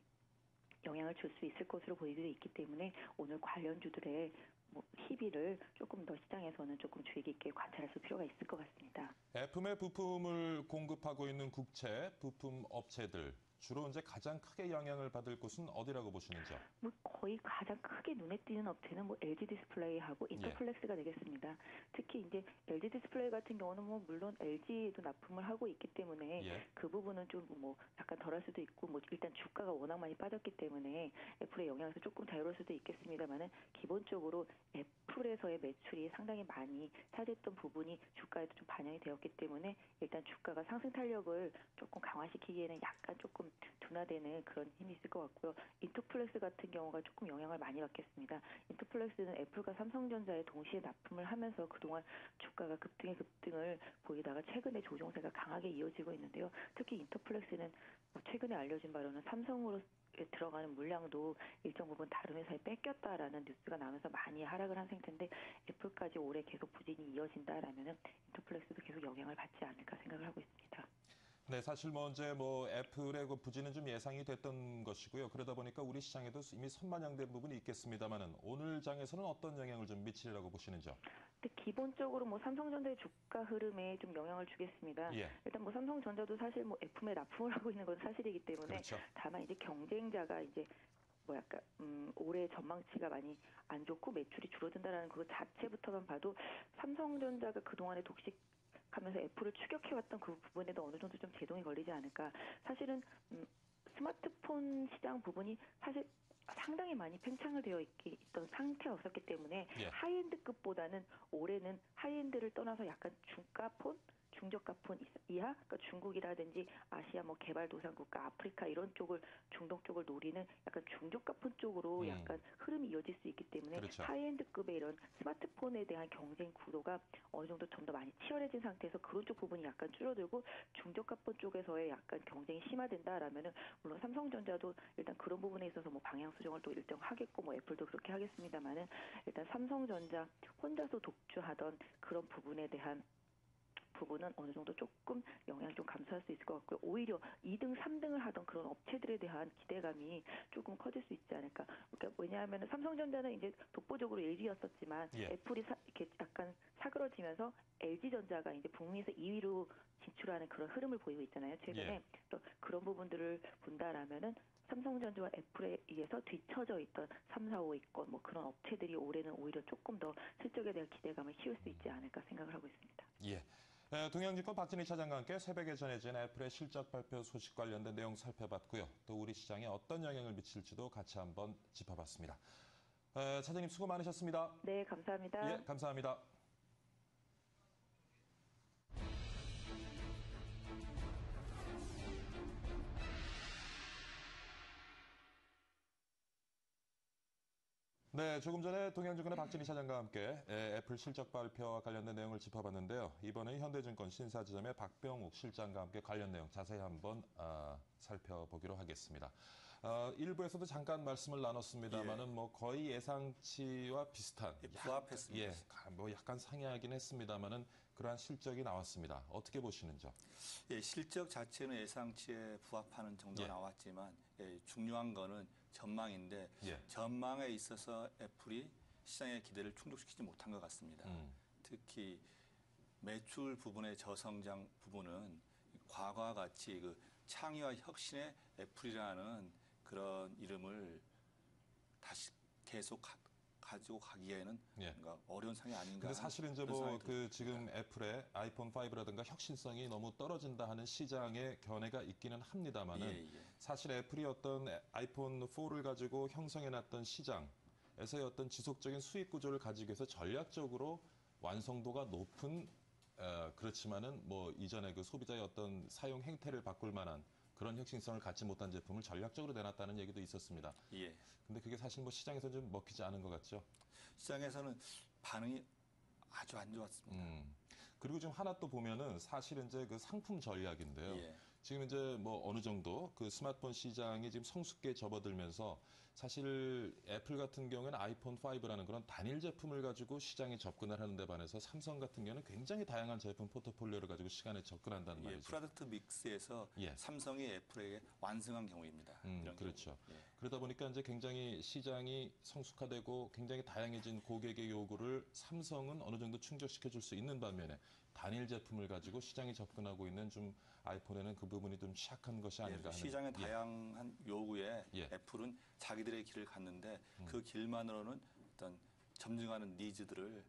영향을 줄 수 있을 것으로 보이고 있기 때문에 오늘 관련주들의 뭐 희비를 조금 더 시장에서는 조금 주의 깊게 관찰할 필요가 있을 것 같습니다. 애플의 부품을 공급하고 있는 국채, 부품 업체들 주로 이제 가장 크게 영향을 받을 곳은 어디라고 보시는지요? 뭐 거의 가장 크게 눈에 띄는 업체는 뭐 LG 디스플레이하고 인터플렉스가 되겠습니다. 특히 이제 LG 디스플레이 같은 경우는 뭐 물론 LG에도 납품을 하고 있기 때문에 예. 그 부분은 좀 뭐 약간 덜할 수도 있고 뭐 일단 주가가 워낙 많이 빠졌기 때문에 애플의 영향에서 조금 자유로울 수도 있겠습니다만은 기본적으로 애플에서의 매출이 상당히 많이 차지했던 부분이 주가에도 좀 반영이 되었기 때문에 일단 주가가 상승 탄력을 조금 강화시키기에는 약간 조금 둔화되는 그런 힘이 있을 것 같고요. 인터플렉스 같은 경우가 조금 영향을 많이 받겠습니다. 인터플렉스는 애플과 삼성전자에 동시에 납품을 하면서 그동안 주가가 급등을 보이다가 최근에 조정세가 강하게 이어지고 있는데요. 특히 인터플렉스는 최근에 알려진 바로는 삼성으로 들어가는 물량도 일정 부분 다른 회사에 뺏겼다라는 뉴스가 나면서 많이 하락을 한 상태인데 애플까지 올해 계속 부진이 이어진다라면은 인터플렉스도 계속 영향을 받지 않을까 생각을 하고 있습니다. 네, 사실 이제 애플의 그 부진은 좀 예상이 됐던 것이고요. 그러다 보니까 우리 시장에도 이미 선반영된 부분이 있겠습니다만은 오늘 장에서는 어떤 영향을 좀 미치리라고 보시는지요? 근데 기본적으로 뭐 삼성전자의 주가 흐름에 좀 영향을 주겠습니다. 예. 일단 뭐 삼성전자도 사실 뭐 애플에 납품을 하고 있는 건 사실이기 때문에 그렇죠. 다만 이제 경쟁자가 이제 뭐 약간 올해 전망치가 많이 안 좋고 매출이 줄어든다라는 그 자체부터만 봐도 삼성전자가 그동안에 독식하면서 애플을 추격해왔던 그 부분에도 어느 정도 좀 제동이 걸리지 않을까. 사실은 스마트폰 시장 부분이 사실 상당히 많이 팽창을 되어 있던 상태였었기 때문에 예. 하이엔드급보다는 올해는 하이엔드를 떠나서 약간 중가폰, 중저가폰 이하, 그러니까 중국이라든지 아시아 뭐 개발도상국가, 아프리카 이런 쪽을 중동 쪽을 노리는 약간 중저가폰 쪽으로 약간 흐름이 이어질 수 있기 때문에 그렇죠. 하이엔드급의 이런 스마트폰에 대한 경쟁 구도가 어느 정도 좀 더 많이 치열해진 상태에서 그런 쪽 부분이 약간 줄어들고 중저가폰 쪽에서의 약간 경쟁이 심화된다라면은 물론 삼성전자도 일단 그런 부분에 있어서 뭐 방향 수정을 또 일정 하겠고 뭐 애플도 그렇게 하겠습니다만은 일단 삼성전자 혼자서 독주하던 그런 부분에 대한 부분은 어느 정도 조금 영향을 좀 감소할 수 있을 것 같고요. 오히려 2등, 3등을 하던 그런 업체들에 대한 기대감이 조금 커질 수 있지 않을까. 그러니까 왜냐하면 삼성전자는 이제 독보적으로 LG였었지만 예. 애플이 이렇게 약간 사그러지면서 LG전자가 이제 북미에서 2위로 진출하는 그런 흐름을 보이고 있잖아요. 최근에 예. 또 그런 부분들을 본다라면은 삼성전자와 애플에 의해서 뒤처져 있던 3, 4, 5위권 뭐 그런 업체들이 올해는 오히려 조금 더 실적에 대한 기대감을 키울 수 있지 않을까 생각을 하고 있습니다. 예. 동양증권 박진희 차장과 함께 새벽에 전해진 애플의 실적 발표 소식 관련된 내용 살펴봤고요. 또 우리 시장에 어떤 영향을 미칠지도 같이 한번 짚어봤습니다. 차장님 수고 많으셨습니다. 네, 감사합니다. 예, 감사합니다. 네, 조금 전에 동양증권의 박진희 차장과 함께 애플 실적 발표와 관련된 내용을 짚어봤는데요. 이번에 현대증권 신사지점의 박병욱 실장과 함께 관련 내용 자세히 한번 살펴보기로 하겠습니다. 1부에서도 잠깐 말씀을 나눴습니다만은 뭐 거의 예상치와 비슷한 부합했습니다. 뭐 약간 상회하긴 했습니다만은 그러한 실적이 나왔습니다. 어떻게 보시는지요? 예, 실적 자체는 예상치에 부합하는 정도가 나왔지만 중요한 거는 전망인데 전망에 있어서 애플이 시장의 기대를 충족시키지 못한 것 같습니다. 특히 매출 부분의 저성장 부분은 과거와 같이 그 창의와 혁신의 애플이라는 그런 이름을 다시 계속 가지고 가기에는 뭔가 어려운 상황이 아닌가. 근데 사실은 이제 뭐 그 지금 애플의 아이폰 5라든가 혁신성이 너무 떨어진다 하는 시장의 견해가 있기는 합니다만은 사실 애플이 어떤 아이폰 4를 가지고 형성해놨던 시장에서의 어떤 지속적인 수익 구조를 가지기 위해서 전략적으로 완성도가 높은 그렇지만은 뭐 이전에 그 소비자의 어떤 사용 행태를 바꿀 만한 그런 혁신성을 갖지 못한 제품을 전략적으로 내놨다는 얘기도 있었습니다. 근데 그게 사실 뭐 시장에서 좀 먹히지 않은 것 같죠? 시장에서는 반응이 아주 안 좋았습니다. 그리고 지금 하나 또 보면은 사실은 이제 그 상품 전략인데요. 지금 이제 뭐 어느 정도 그 스마트폰 시장이 지금 성숙기에 접어들면서 사실 애플 같은 경우에는 아이폰 5라는 그런 단일 제품을 가지고 시장에 접근을 하는 데 반해서 삼성 같은 경우는 굉장히 다양한 제품 포트폴리오를 가지고 시간에 접근한다는 말이죠. 프로덕트 믹스에서 삼성이 애플에게 완승한 경우입니다. 그렇죠. 그러다 보니까 이제 굉장히 시장이 성숙화되고 굉장히 다양해진 고객의 요구를 삼성은 어느 정도 충족시켜 줄 수 있는 반면에 단일 제품을 가지고 시장에 접근하고 있는 좀 아이폰에는 그 부분이 좀 취약한 것이 아닌가 하는. 시장의 다양한 요구에 애플은 자기들의 길을 갔는데 그 길만으로는 어떤 점증하는 니즈들을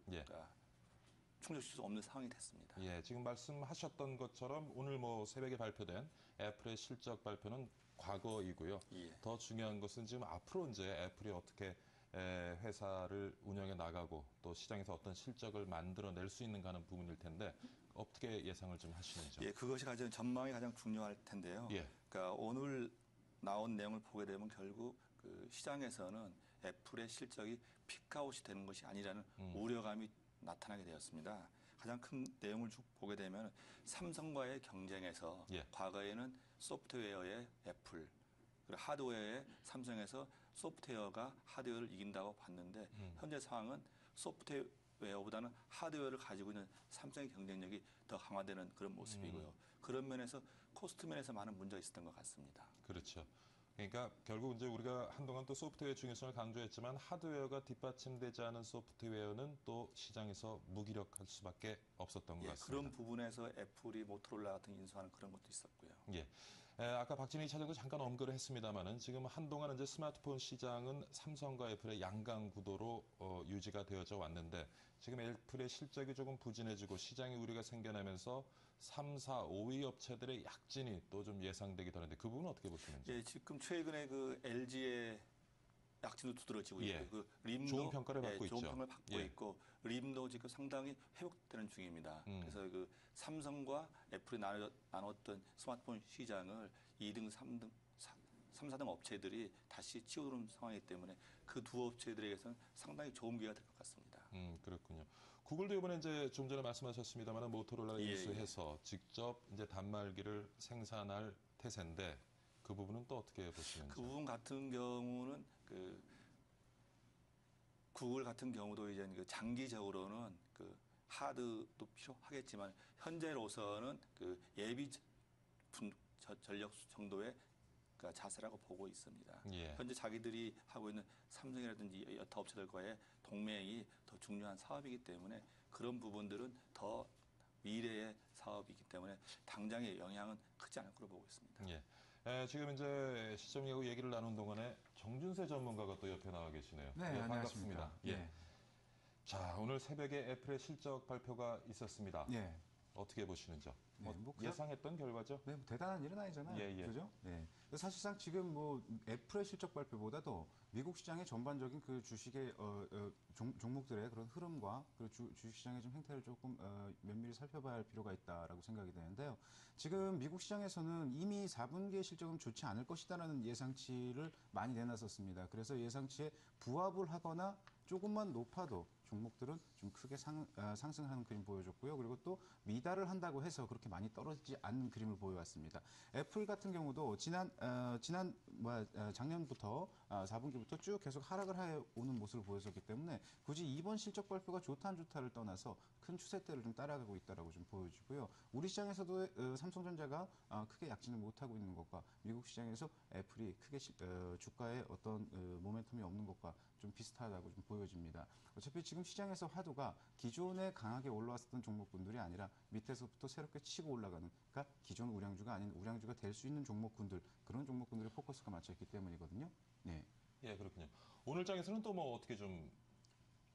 충족시킬 수 없는 상황이 됐습니다. 지금 말씀하셨던 것처럼 오늘 뭐 새벽에 발표된 애플의 실적 발표는 과거이고요. 더 중요한 것은 지금 앞으로 이제 애플이 어떻게 회사를 운영해 나가고 또 시장에서 어떤 실적을 만들어낼 수 있는가 하는 부분일 텐데 어떻게 예상을 좀 하시는지요? 그것이 가장 전망이 가장 중요할 텐데요. 그러니까 오늘 나온 내용을 보게 되면 결국 그 시장에서는 애플의 실적이 피크아웃이 되는 것이 아니라는 우려감이 나타나게 되었습니다. 가장 큰 내용을 쭉 보게 되면 삼성과의 경쟁에서 과거에는 소프트웨어의 애플, 그리고 하드웨어의 삼성에서 소프트웨어가 하드웨어를 이긴다고 봤는데 현재 상황은 소프트웨어보다는 하드웨어를 가지고 있는 삼성의 경쟁력이 더 강화되는 그런 모습이고요. 그런 면에서 코스트 면에서 많은 문제가 있었던 것 같습니다. 그렇죠. 그러니까 결국 이제 우리가 한동안 또 소프트웨어 중요성을 강조했지만 하드웨어가 뒷받침되지 않은 소프트웨어는 또 시장에서 무기력할 수밖에 없었던 것 같습니다. 그런 부분에서 애플이 모토로라 같은 인수하는 그런 것도 있었고요. 아까 박진희 차장도 잠깐 언급을 했습니다만은 지금 한동안 이제 스마트폰 시장은 삼성과 애플의 양강 구도로 유지가 되어져 왔는데 지금 애플의 실적이 조금 부진해지고 시장의 우려가 생겨나면서 3, 4, 5위 업체들의 약진이 또 좀 예상되기도 하는데 그 부분은 어떻게 보시는지? 지금 최근에 그 LG의 약진도 두드러지고 있고 그 림도 좋은 평가를 받고 있죠. 좋은 평을 받고 있고 림도 지금 상당히 회복되는 중입니다. 그래서 그 삼성과 애플이 나눴던 스마트폰 시장을 2등, 3등, 3, 4등 업체들이 다시 치우는 상황이기 때문에 그 두 업체들에게서는 상당히 좋은 기회가 될 것 같습니다. 그렇군요. 구글도 이번에 이제 좀 전에 말씀하셨습니다만 모토로라 인수해서 직접 이제 단말기를 생산할 태세인데 그 부분은 또 어떻게 보시는지? 그 부분 같은 경우는 그 구글 같은 경우도 이제 그 장기적으로는 그 하드도 필요하겠지만 현재로서는 그 예비 전력 정도의 그 자세라고 보고 있습니다. 현재 자기들이 하고 있는 삼성이라든지 여타 업체들과의 동맹이 더 중요한 사업이기 때문에 그런 부분들은 더 미래의 사업이기 때문에 당장의 영향은 크지 않을 거로 보고 있습니다. 지금 이제 시청자하고 얘기를 나눈 동안에 정준세 전문가가 또 옆에 나와 계시네요. 네, 반갑습니다. 자, 오늘 새벽에 애플의 실적 발표가 있었습니다. 어떻게 보시는지요? 네, 예상했던 결과죠? 네, 뭐 대단한 일은 아니잖아요. 예. 그죠? 네. 사실상 지금 뭐 애플의 실적 발표보다도 미국 시장의 전반적인 그 주식의 종목들의 그런 흐름과 그리고 주식시장의 좀 행태를 조금 면밀히 살펴봐야 할 필요가 있다라고 생각이 되는데요. 지금 미국 시장에서는 이미 4분기의 실적은 좋지 않을 것이다라는 예상치를 많이 내놨었습니다. 그래서 예상치에 부합을 하거나 조금만 높아도 종목들은 좀 크게 상승하는 그림 보여줬고요. 그리고 또 미달을 한다고 해서 그렇게 많이 떨어지지 않는 그림을 보여왔습니다. 애플 같은 경우도 작년부터 4분기부터 쭉 계속 하락을 해오는 모습을 보여줬기 때문에 굳이 이번 실적 발표가 좋다 안 좋다를 떠나서 큰 추세대를 좀 따라가고 있다라고 좀 보여지고요. 우리 시장에서도 삼성전자가 크게 약진을 못하고 있는 것과 미국 시장에서 애플이 크게 주가에 어떤 모멘텀이 없는 것과 좀 비슷하다고 좀 보여집니다. 어차피 지금 시장에서 화두가 기존에 강하게 올라왔었던 종목군들이 아니라 밑에서부터 새롭게 치고 올라가는, 그러니까 기존 우량주가 아닌 우량주가 될 수 있는 종목군들, 그런 종목군들의 포커스가 맞춰있기 때문이거든요. 네. 예, 그렇군요. 오늘 장에서는 또 뭐 어떻게 좀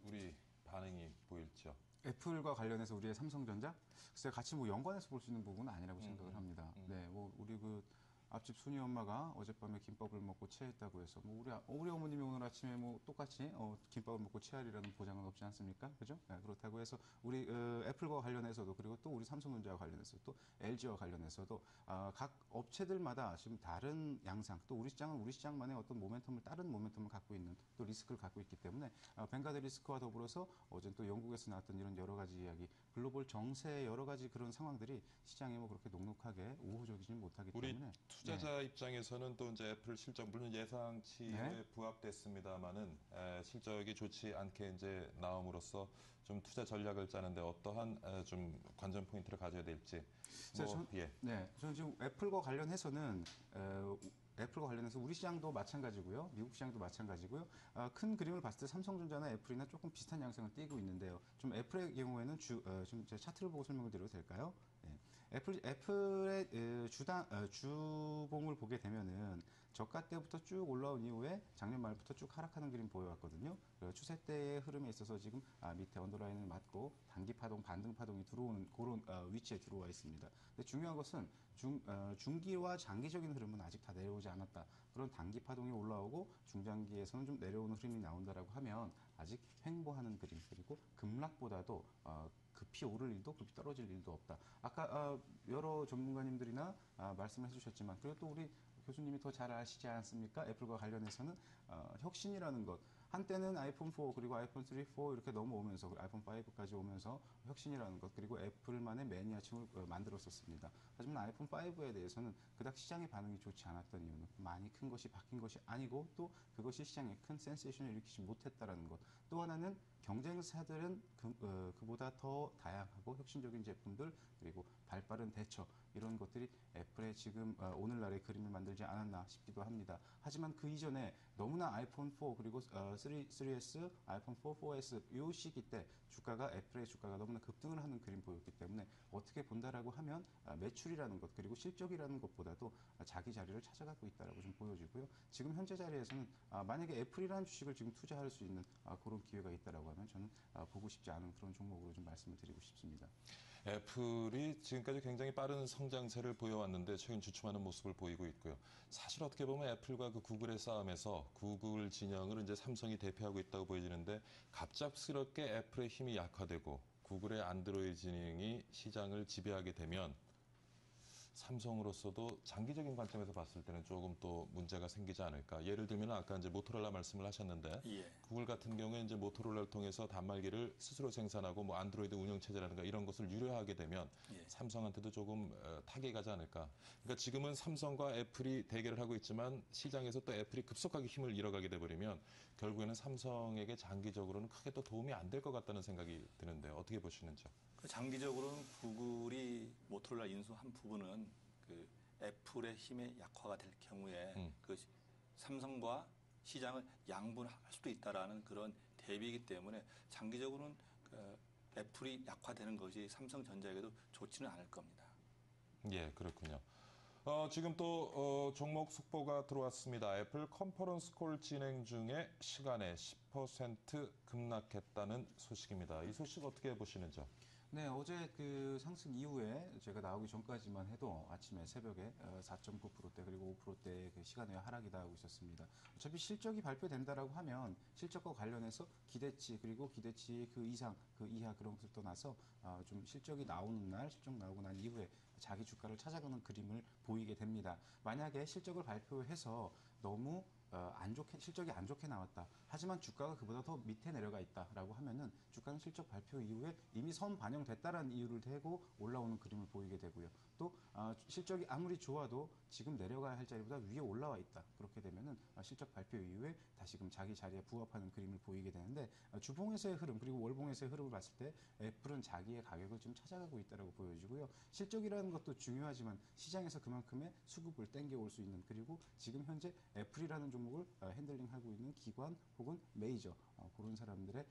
우리 반응이 보일지요? 애플과 관련해서 우리의 삼성전자? 글쎄 같이 뭐 연관해서 볼 수 있는 부분은 아니라고 생각을 합니다. 네, 뭐 우리 그 앞집 순이 엄마가 어젯밤에 김밥을 먹고 체했다고 해서 뭐 우리 어머님이 오늘 아침에 뭐 똑같이 김밥을 먹고 체하리라는 보장은 없지 않습니까? 그죠? 네, 그렇다고 해서 우리 애플과 관련해서도 그리고 또 우리 삼성전자와 관련해서 또 LG와 관련해서도 각 업체들마다 지금 다른 양상, 또 우리 시장은 우리 시장만의 어떤 다른 모멘텀을 갖고 있는 또 리스크를 갖고 있기 때문에 뱅가드 리스크와 더불어서 어제 또 영국에서 나왔던 이런 여러 가지 이야기, 글로벌 정세의 여러 가지 그런 상황들이 시장에 뭐 그렇게 녹록하게 우호적이지 못하기 때문에 투자자 입장에서는 또 이제 애플 실적 물론 예상치에 부합됐습니다만은 실적이 좋지 않게 이제 나옴으로써 좀 투자 전략을 짜는데 어떠한 좀 관전 포인트를 가져야 될지. 저는 지금 애플과 관련해서는 우리 시장도 마찬가지고요. 미국 시장도 마찬가지고요. 큰 그림을 봤을 때 삼성전자나 애플이나 조금 비슷한 양상을 띠고 있는데요. 좀 애플의 경우에는 지금 제 차트를 보고 설명을 드려도 될까요? 네. 애플의 주봉을 보게 되면은 저가 때부터 쭉 올라온 이후에 작년 말부터 쭉 하락하는 그림 보여왔거든요. 추세대의 흐름에 있어서 지금 밑에 언더라인을 맞고 단기 파동, 반등 파동이 들어오는 그런 위치에 들어와 있습니다. 근데 중요한 것은 중기와 장기적인 흐름은 아직 다 내려오지 않았다. 그런 단기 파동이 올라오고 중장기에서는 좀 내려오는 흐름이 나온다라고 하면 아직 횡보하는 그림, 그리고 급락보다도 급히 오를 일도 급히 떨어질 일도 없다. 아까 여러 전문가님들이나 말씀을 해주셨지만, 그리고 또 우리 교수님이 더 잘 아시지 않습니까? 애플과 관련해서는 혁신이라는 것, 한때는 아이폰 4 그리고 아이폰 3, 4 이렇게 넘어오면서 아이폰 5까지 오면서 혁신이라는 것, 그리고 애플만의 매니아층을 만들었었습니다. 하지만 아이폰 5에 대해서는 그닥 시장의 반응이 좋지 않았던 이유는 많이 큰 것이 바뀐 것이 아니고, 또 그것이 시장에 큰 센세이션을 일으키지 못했다라는 것, 또 하나는 경쟁사들은 그보다 더 다양하고 혁신적인 제품들, 그리고 발빠른 대처, 이런 것들이 애플의 지금 오늘날의 그림을 만들지 않았나 싶기도 합니다. 하지만 그 이전에 너무나 아이폰 4 그리고 3S, 아이폰 4, 4S 이 시기 때 애플의 주가가 너무나 급등을 하는 그림 보였기 때문에 어떻게 본다라고 하면 매출이라는 것, 그리고 실적이라는 것보다도 자기 자리를 찾아가고 있다라고 좀 보여지고요. 지금 현재 자리에서는 만약에 애플이라는 주식을 지금 투자할 수 있는 그런 기회가 있다라고 하면 저는 보고 싶지 않은 그런 종목으로 좀 말씀을 드리고 싶습니다. 애플이 지금까지 굉장히 빠른 성장세를 보여왔는데 최근 주춤하는 모습을 보이고 있고요. 사실 어떻게 보면 애플과 그 구글의 싸움에서 구글 진영을 이제 삼성이 대표하고 있다고 보여지는데, 갑작스럽게 애플의 힘이 약화되고 구글의 안드로이드 진영이 시장을 지배하게 되면 삼성으로서도 장기적인 관점에서 봤을 때는 조금 또 문제가 생기지 않을까. 예를 들면 아까 이제 모토로라 말씀을 하셨는데, 구글 같은 경우에 이제 모토로라를 통해서 단말기를 스스로 생산하고 뭐 안드로이드 운영체제라든가 이런 것을 유료하게 되면 삼성한테도 조금 타격이 가지 않을까. 그러니까 지금은 삼성과 애플이 대결을 하고 있지만 시장에서 또 애플이 급속하게 힘을 잃어가게 돼버리면 결국에는 삼성에게 장기적으로는 크게 또 도움이 안 될 것 같다는 생각이 드는데 어떻게 보시는지요? 장기적으로는 구글이 모토로라 인수한 부분은 그 애플의 힘의 약화가 될 경우에 그 삼성과 시장을 양분할 수도 있다라는 그런 대비이기 때문에 장기적으로는 그 애플이 약화되는 것이 삼성전자에게도 좋지는 않을 겁니다. 예, 그렇군요. 지금 또 종목 속보가 들어왔습니다. 애플 컨퍼런스 콜 진행 중에 시간에 10% 급락했다는 소식입니다. 이 소식 어떻게 보시는지요? 네, 어제 그 상승 이후에 제가 나오기 전까지만 해도 아침에 새벽에 4.9%대 그리고 5%대의 그 시간 외 하락이 나오고 있었습니다. 어차피 실적이 발표된다라고 하면 실적과 관련해서 기대치 그리고 기대치 그 이상, 그 이하 그런 것을 떠나서 좀 실적이 나오는 날, 실적 나오고 난 이후에 자기 주가를 찾아가는 그림을 보이게 됩니다. 만약에 실적을 발표해서 너무 실적이 안 좋게 나왔다. 하지만 주가가 그보다 더 밑에 내려가 있다라고 하면은 주가는 실적 발표 이후에 이미 선 반영됐다라는 이유를 대고 올라오는 그림을 보이게 되고요. 또 실적이 아무리 좋아도 지금 내려가야 할 자리보다 위에 올라와 있다. 그렇게 되면은 실적 발표 이후에 다시금 자기 자리에 부합하는 그림을 보이게 되는데 주봉에서의 흐름 그리고 월봉에서의 흐름을 봤을 때 애플은 자기의 가격을 좀 찾아가고 있다라고 보여지고요. 실적이라는 것도 중요하지만 시장에서 그만큼의 수급을 땡겨올 수 있는 그리고 지금 현재 애플이라는 종목을 핸들링하고 있는 기관 혹은 메이저 그런 사람들의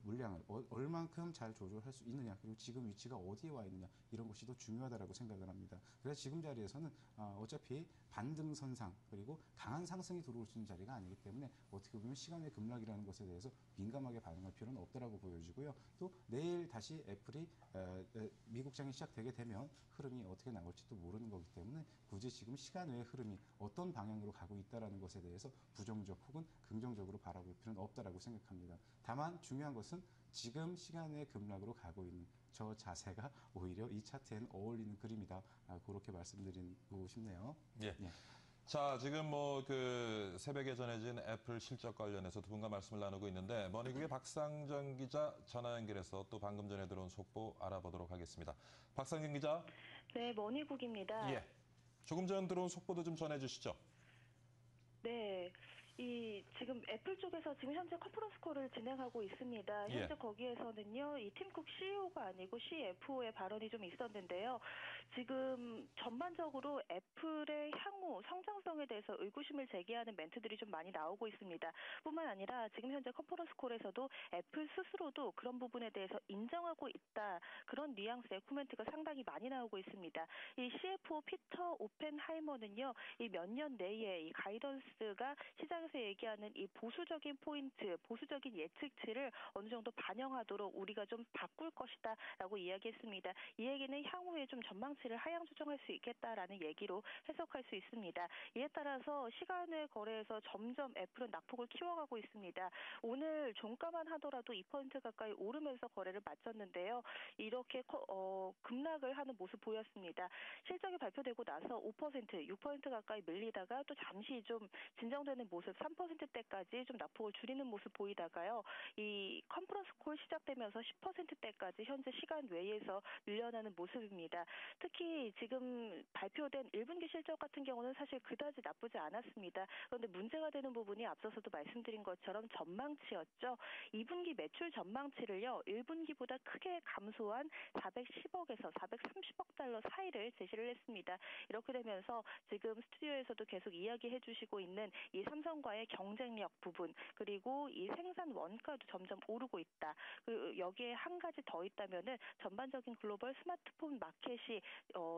물량을 얼만큼 잘 조절할 수 있느냐 그리고 지금 위치가 어디에 와 있느냐 이런 것이 더 중요하다고 생각을 합니다. 그래서 지금 자리에서는 어차피 반등선상 그리고 강한 상승이 들어올 수 있는 자리가 아니기 때문에 어떻게 보면 시간의 급락이라는 것에 대해서 민감하게 반응할 필요는 없다라고 보여지고요. 또 내일 다시 애플이 미국장이 시작되게 되면 흐름이 어떻게 나올지도 모르는 거기 때문에 굳이 지금 시간 외의 흐름이 어떤 방향으로 가고 있다라는 것에 대해서 부정적 혹은 긍정적으로 바라볼 필요는 없다라고 생각합니다. 다만 중요한 것은 지금 시간의 급락으로 가고 있는 저 자세가 오히려 이 차트에는 어울리는 그림이다. 그렇게 말씀드리고 싶네요. 예. 자, 지금 그 새벽에 전해진 애플 실적 관련해서 두 분과 말씀을 나누고 있는데 머니국의 박상정 기자 전화 연결해서 또 방금 전에 들어온 속보 알아보도록 하겠습니다. 박상정 기자. 네, 머니국입니다. 예. 조금 전 들어온 속보도 좀 전해주시죠. 네. 지금 애플 쪽에서 지금 현재 컨퍼런스 콜을 진행하고 있습니다. 현재 거기에서는요, 이 팀 쿡 CEO가 아니고 CFO의 발언이 좀 있었는데요. 지금 전반적으로 애플의 향후 성장성에 대해서 의구심을 제기하는 멘트들이 좀 많이 나오고 있습니다. 뿐만 아니라 지금 현재 컨퍼런스 콜에서도 애플 스스로도 그런 부분에 대해서 인정하고 있다. 그런 뉘앙스의 코멘트가 상당히 많이 나오고 있습니다. 이 CFO 피터 오펜하이머는요, 이 몇 년 내에 이 가이던스가 시장에서 얘기하는 이 보수적인 포인트, 보수적인 예측치를 어느 정도 반영하도록 우리가 좀 바꿀 것이다라고 이야기했습니다. 이 얘기는 향후에 좀 전망치를 하향 조정할 수 있겠다라는 얘기로 해석할 수 있습니다. 이에 따라서 시간 외 거래에서 점점 애플은 낙폭을 키워가고 있습니다. 오늘 종가만 하더라도 2% 가까이 오르면서 거래를 마쳤는데요. 이렇게 급락을 하는 모습 보였습니다. 실적이 발표되고 나서 5%, 6% 가까이 밀리다가 또 잠시 좀 진정되는 모습 3%대까지 좀 낙폭을 줄이는 모습 보이다가요. 이 컨퍼런스 콜 시작되면서 10%대까지 현재 시간 외에서 밀려나는 모습입니다. 특히 지금 발표된 1분기 실적 같은 경우는 사실 그다지 나쁘지 않았습니다. 그런데 문제가 되는 부분이 앞서서도 말씀드린 것처럼 전망치였죠. 2분기 매출 전망치를요. 1분기보다 크게 감소한 410억에서 430억 달러 사이를 제시를 했습니다. 이렇게 되면서 지금 스튜디오에서도 계속 이야기해 주시고 있는 이 삼성과의 경쟁력 부분 그리고 이 생산 원가도 점점 오르고 있다. 그리고 여기에 한 가지 더 있다면은 전반적인 글로벌 스마트폰 마켓이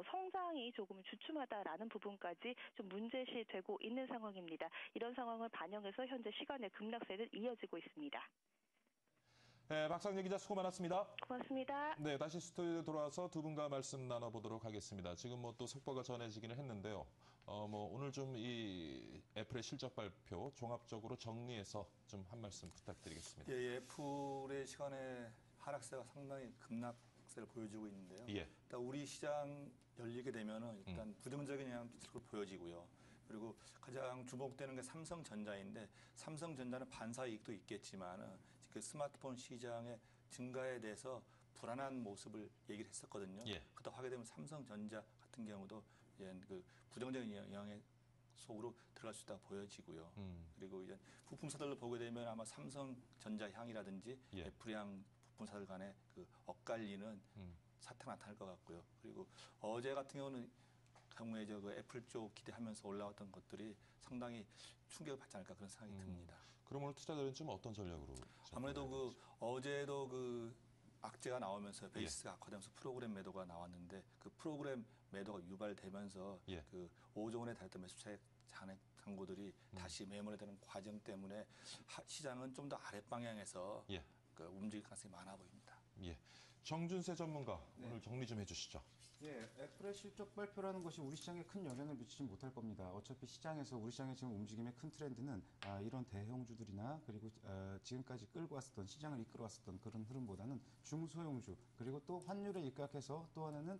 성장이 조금 주춤하다라는 부분까지 좀 문제시되고 있는 상황입니다. 이런 상황을 반영해서 현재 시간의 급락세는 이어지고 있습니다. 네, 박상정 기자 수고 많았습니다. 고맙습니다. 네, 다시 스튜디오 돌아와서 두 분과 말씀 나눠보도록 하겠습니다. 지금 또 속보가 전해지기는 했는데요. 오늘 좀 이 애플의 실적 발표 종합적으로 정리해서 좀 한 말씀 부탁드리겠습니다. 예, 애플의 시간의 하락세가 상당히 급락세를 보여주고 있는데요. 일단 우리 시장 열리게 되면은 일단 부정적인 영향 끼칠 걸 보여지고요. 그리고 가장 주목되는 게 삼성전자인데 삼성전자는 반사 이익도 있겠지만은 그 스마트폰 시장의 증가에 대해서 불안한 모습을 얘기를 했었거든요. 그렇다 하게 되면 삼성전자 같은 경우도 그 부정적인 영향의 속으로 들어갈 수 있다고 보여지고요. 그리고 이제 부품사들을 보게 되면 아마 삼성전자 향이라든지 애플 향 부품사들 간의 그 엇갈리는 사태가 나타날 것 같고요. 그리고 어제 같은 경우에 그 애플 쪽 기대하면서 올라왔던 것들이 상당히 충격을 받지 않을까 그런 생각이 듭니다. 그럼 오늘 투자자들은 좀 어떤 전략으로? 아무래도 어제도 그 악재가 나오면서 베이스가 악화되면서 프로그램 매도가 나왔는데 그 프로그램 매도가 유발되면서 그 5조 원에 달했던 매수차익 잔액 잔고들이 다시 매물에 되는 과정 때문에 시장은 좀 더 아랫 방향에서 그 움직일 가능성이 많아 보입니다. 정준세 전문가 오늘 정리 좀 해주시죠. 예, 애플의 실적 발표라는 것이 우리 시장에 큰 영향을 미치지 못할 겁니다. 어차피 시장에서 우리 시장의 지금 움직임의 큰 트렌드는 이런 대형주들이나 그리고 지금까지 끌고 왔었던 시장을 이끌어 왔었던 그런 흐름보다는 중소형주 그리고 또 환율에 입각해서 또 하나는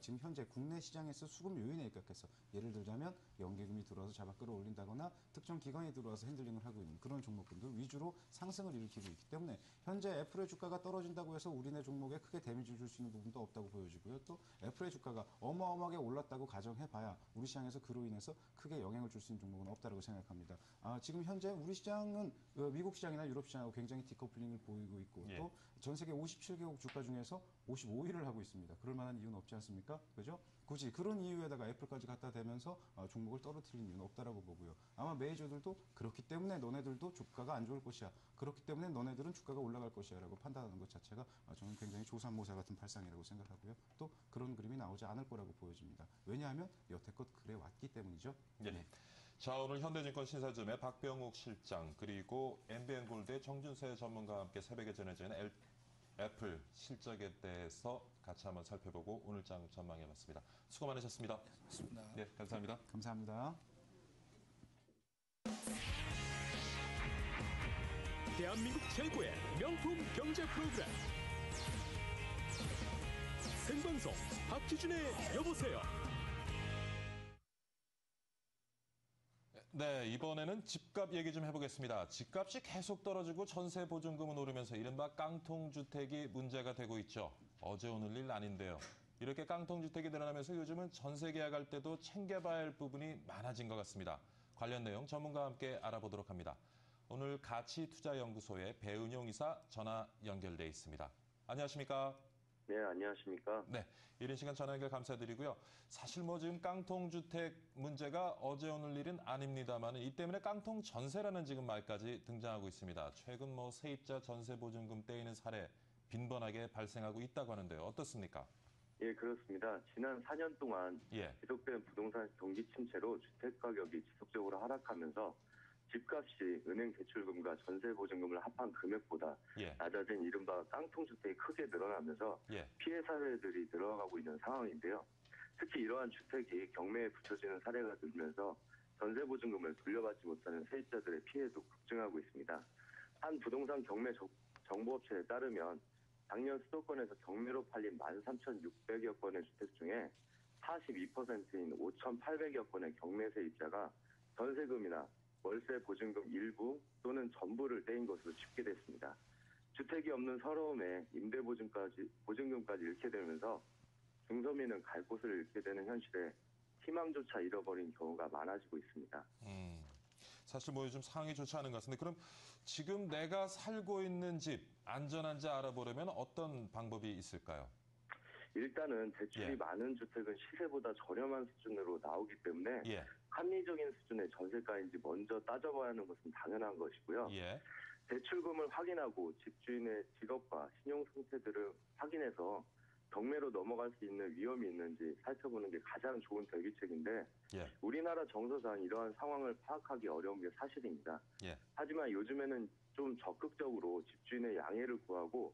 지금 현재 국내 시장에서 수급 요인에 입각해서 예를 들자면 연기금이 들어와서 잡아 끌어올린다거나 특정 기관이 들어와서 핸들링을 하고 있는 그런 종목군들 위주로 상승을 일으키고 있기 때문에 현재 애플의 주가가 떨어진다고 해서 우리네 종목에 크게 데미지를 줄 수 있는 부분도 없다고 보여지고요. 또 애플의 주가가 어마어마하게 올랐다고 가정해봐야 우리 시장에서 그로 인해서 크게 영향을 줄 수 있는 종목은 없다고 생각합니다. 지금 현재 우리 시장은 미국 시장이나 유럽 시장하고 굉장히 디커플링을 보이고 있고 또 전 세계 57개국 주가 중에서 55위를 하고 있습니다. 그럴 만한 이유는 없지 않습니까? 그죠? 굳이 그런 이유에다가 애플까지 갖다 대면서 종목을 떨어뜨리는 이유는 없다라고 보고요. 아마 메이저들도 그렇기 때문에 너네들도 주가가 안 좋을 것이야. 그렇기 때문에 너네들은 주가가 올라갈 것이야 라고 판단하는 것 자체가 저는 굉장히 조삼모사 같은 발상이라고 생각하고요. 또 그런 그림이 나오지 않을 거라고 보여집니다. 왜냐하면 여태껏 그래 왔기 때문이죠. 네. 자, 오늘 현대증권 신사점의 박병욱 실장 그리고 MBN골드의 정준세 전문가와 함께 새벽에 전해지는 애플 실적에 대해서 같이 한번 살펴보고 오늘장 전망해봤습니다. 수고 많으셨습니다. 고맙습니다. 네, 감사합니다. 감사합니다. 대한민국 최고의 명품 경제 프로그램 생방송 박희준의 여보세요. 네, 이번에는 집값 얘기 좀 해보겠습니다. 집값이 계속 떨어지고 전세 보증금은 오르면서 이른바 깡통주택이 문제가 되고 있죠. 어제 오늘 일 아닌데요. 이렇게 깡통주택이 늘어나면서 요즘은 전세 계약할 때도 챙겨봐야 할 부분이 많아진 것 같습니다. 관련 내용 전문가와 함께 알아보도록 합니다. 오늘 가치투자연구소의 배은용 이사 전화 연결돼 있습니다. 안녕하십니까? 네, 안녕하십니까? 네, 이른 시간 전화 연결 감사드리고요. 사실 지금 깡통주택 문제가 어제 오늘 일은 아닙니다만 이 때문에 깡통 전세라는 지금 말까지 등장하고 있습니다. 최근 세입자 전세 보증금 떼이는 사례 빈번하게 발생하고 있다고 하는데요. 어떻습니까? 예, 그렇습니다. 지난 4년 동안 지속된 부동산 경기 침체로 주택 가격이 지속적으로 하락하면서 집값이 은행 대출금과 전세 보증금을 합한 금액보다 낮아진 이른바 깡통주택이 크게 늘어나면서 피해 사례들이 늘어가고 있는 상황인데요. 특히 이러한 주택이 경매에 붙여지는 사례가 늘면서 전세 보증금을 돌려받지 못하는 세입자들의 피해도 급증하고 있습니다. 한 부동산 경매 정보업체에 따르면 작년 수도권에서 경매로 팔린 13,600여 건의 주택 중에 42%인 5,800여 건의 경매 세입자가 전세금이나 월세 보증금 일부 또는 전부를 떼인 것으로 집계됐습니다. 주택이 없는 서러움에 보증금까지 잃게 되면서 중서민은 갈 곳을 잃게 되는 현실에 희망조차 잃어버린 경우가 많아지고 있습니다. 사실 요즘 상황이 좋지 않은 것 같은데 그럼 지금 내가 살고 있는 집 안전한지 알아보려면 어떤 방법이 있을까요? 일단은 대출이 많은 주택은 시세보다 저렴한 수준으로 나오기 때문에 합리적인 수준의 전세가인지 먼저 따져봐야 하는 것은 당연한 것이고요. 대출금을 확인하고 집주인의 직업과 신용 상태들을 확인해서 경매로 넘어갈 수 있는 위험이 있는지 살펴보는 게 가장 좋은 대비책인데 우리나라 정서상 이러한 상황을 파악하기 어려운 게 사실입니다. 하지만 요즘에는 좀 적극적으로 집주인의 양해를 구하고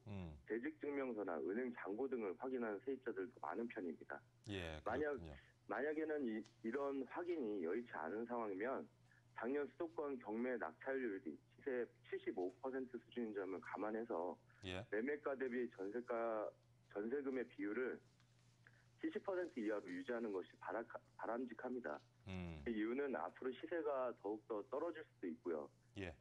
재직증명서나 은행 잔고 등을 확인하는 세입자들도 많은 편입니다. 만약에는 이런 확인이 여의치 않은 상황이면 작년 수도권 경매 낙찰률이 시세 75% 수준인 점을 감안해서 매매가 대비 전세금의 비율을 70% 이하로 유지하는 것이 바람직합니다. 이유는 앞으로 시세가 더욱더 떨어질 수도 있고요.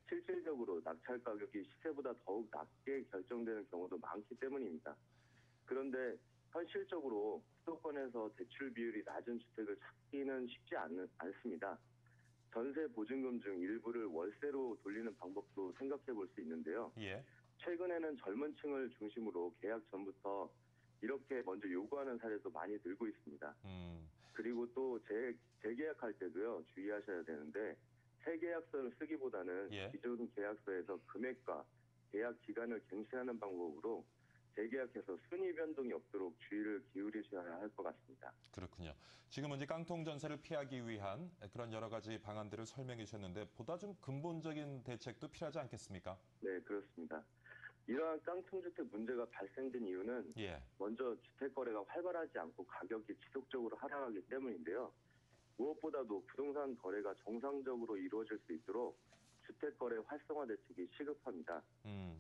실질적으로 낙찰 가격이 시세보다 더욱 낮게 결정되는 경우도 많기 때문입니다. 그런데 현실적으로 수도권에서 대출 비율이 낮은 주택을 찾기는 쉽지 않습니다. 전세 보증금 중 일부를 월세로 돌리는 방법도 생각해 볼 수 있는데요. 최근에는 젊은 층을 중심으로 계약 전부터 이렇게 먼저 요구하는 사례도 많이 늘고 있습니다. 그리고 또 재계약할 때도요, 주의하셔야 되는데 새 계약서를 쓰기보다는 기존 계약서에서 금액과 계약 기간을 갱신하는 방법으로 재계약해서 순위 변동이 없도록 주의를 기울이셔야 할 것 같습니다. 그렇군요. 지금은 이제 깡통 전세를 피하기 위한 그런 여러 가지 방안들을 설명해 주셨는데 보다 좀 근본적인 대책도 필요하지 않겠습니까? 네, 그렇습니다. 이러한 깡통주택 문제가 발생된 이유는 먼저 주택 거래가 활발하지 않고 가격이 지속적으로 하락하기 때문인데요. 무엇보다도 부동산 거래가 정상적으로 이루어질 수 있도록 주택 거래 활성화 대책이 시급합니다.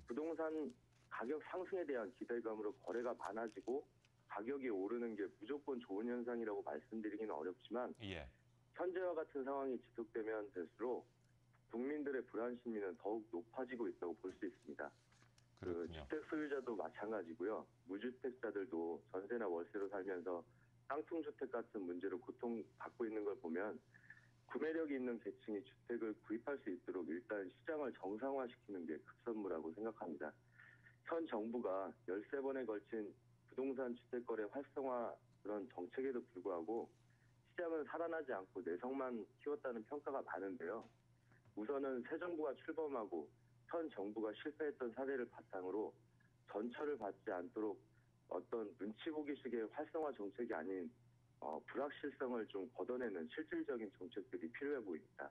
부동산 가격 상승에 대한 기대감으로 거래가 많아지고 가격이 오르는 게 무조건 좋은 현상이라고 말씀드리기는 어렵지만 현재와 같은 상황이 지속되면 될수록 국민들의 불안 심리는 더욱 높아지고 있다고 볼 수 있습니다. 그 주택 소유자도 마찬가지고요. 무주택자들도 전세나 월세로 살면서 깡통주택 같은 문제로 고통받고 있는 걸 보면 구매력이 있는 계층이 주택을 구입할 수 있도록 일단 시장을 정상화시키는 게 급선무라고 생각합니다. 현 정부가 13번에 걸친 부동산 주택거래 활성화 그런 정책에도 불구하고 시장은 살아나지 않고 내성만 키웠다는 평가가 많은데요. 우선은 새 정부가 출범하고 현 정부가 실패했던 사례를 바탕으로 전철을 받지 않도록 어떤 눈치 보기식의 활성화 정책이 아닌 불확실성을 좀 걷어내는 실질적인 정책들이 필요해 보입니다.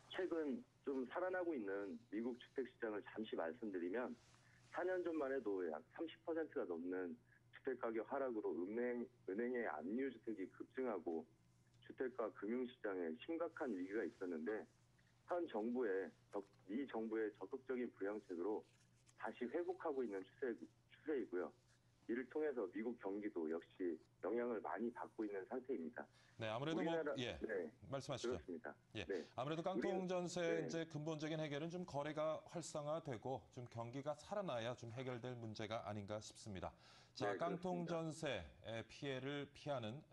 최근 좀 살아나고 있는 미국 주택시장을 잠시 말씀드리면 4년 전만 해도 약 30%가 넘는 주택가격 하락으로 은행의 압류주택이 급증하고 주택과 금융시장에 심각한 위기가 있었는데 현 정부의 이 정부의 적극적인 부양책으로 다시 회복하고 있는 추세이고요. 이를 통해서 미국 경기도 역시 영향을 많이 받고 있는 상태입니다. 네, 아무래도 말씀하시죠. 그렇습니다. 아무래도 깡통 전세 이제 근본적인 해결은 좀 거래가 활성화되고 좀 경기가 살아나야 좀 해결될 문제가 아닌가 싶습니다. 자, 깡통 전세 피해를 피하는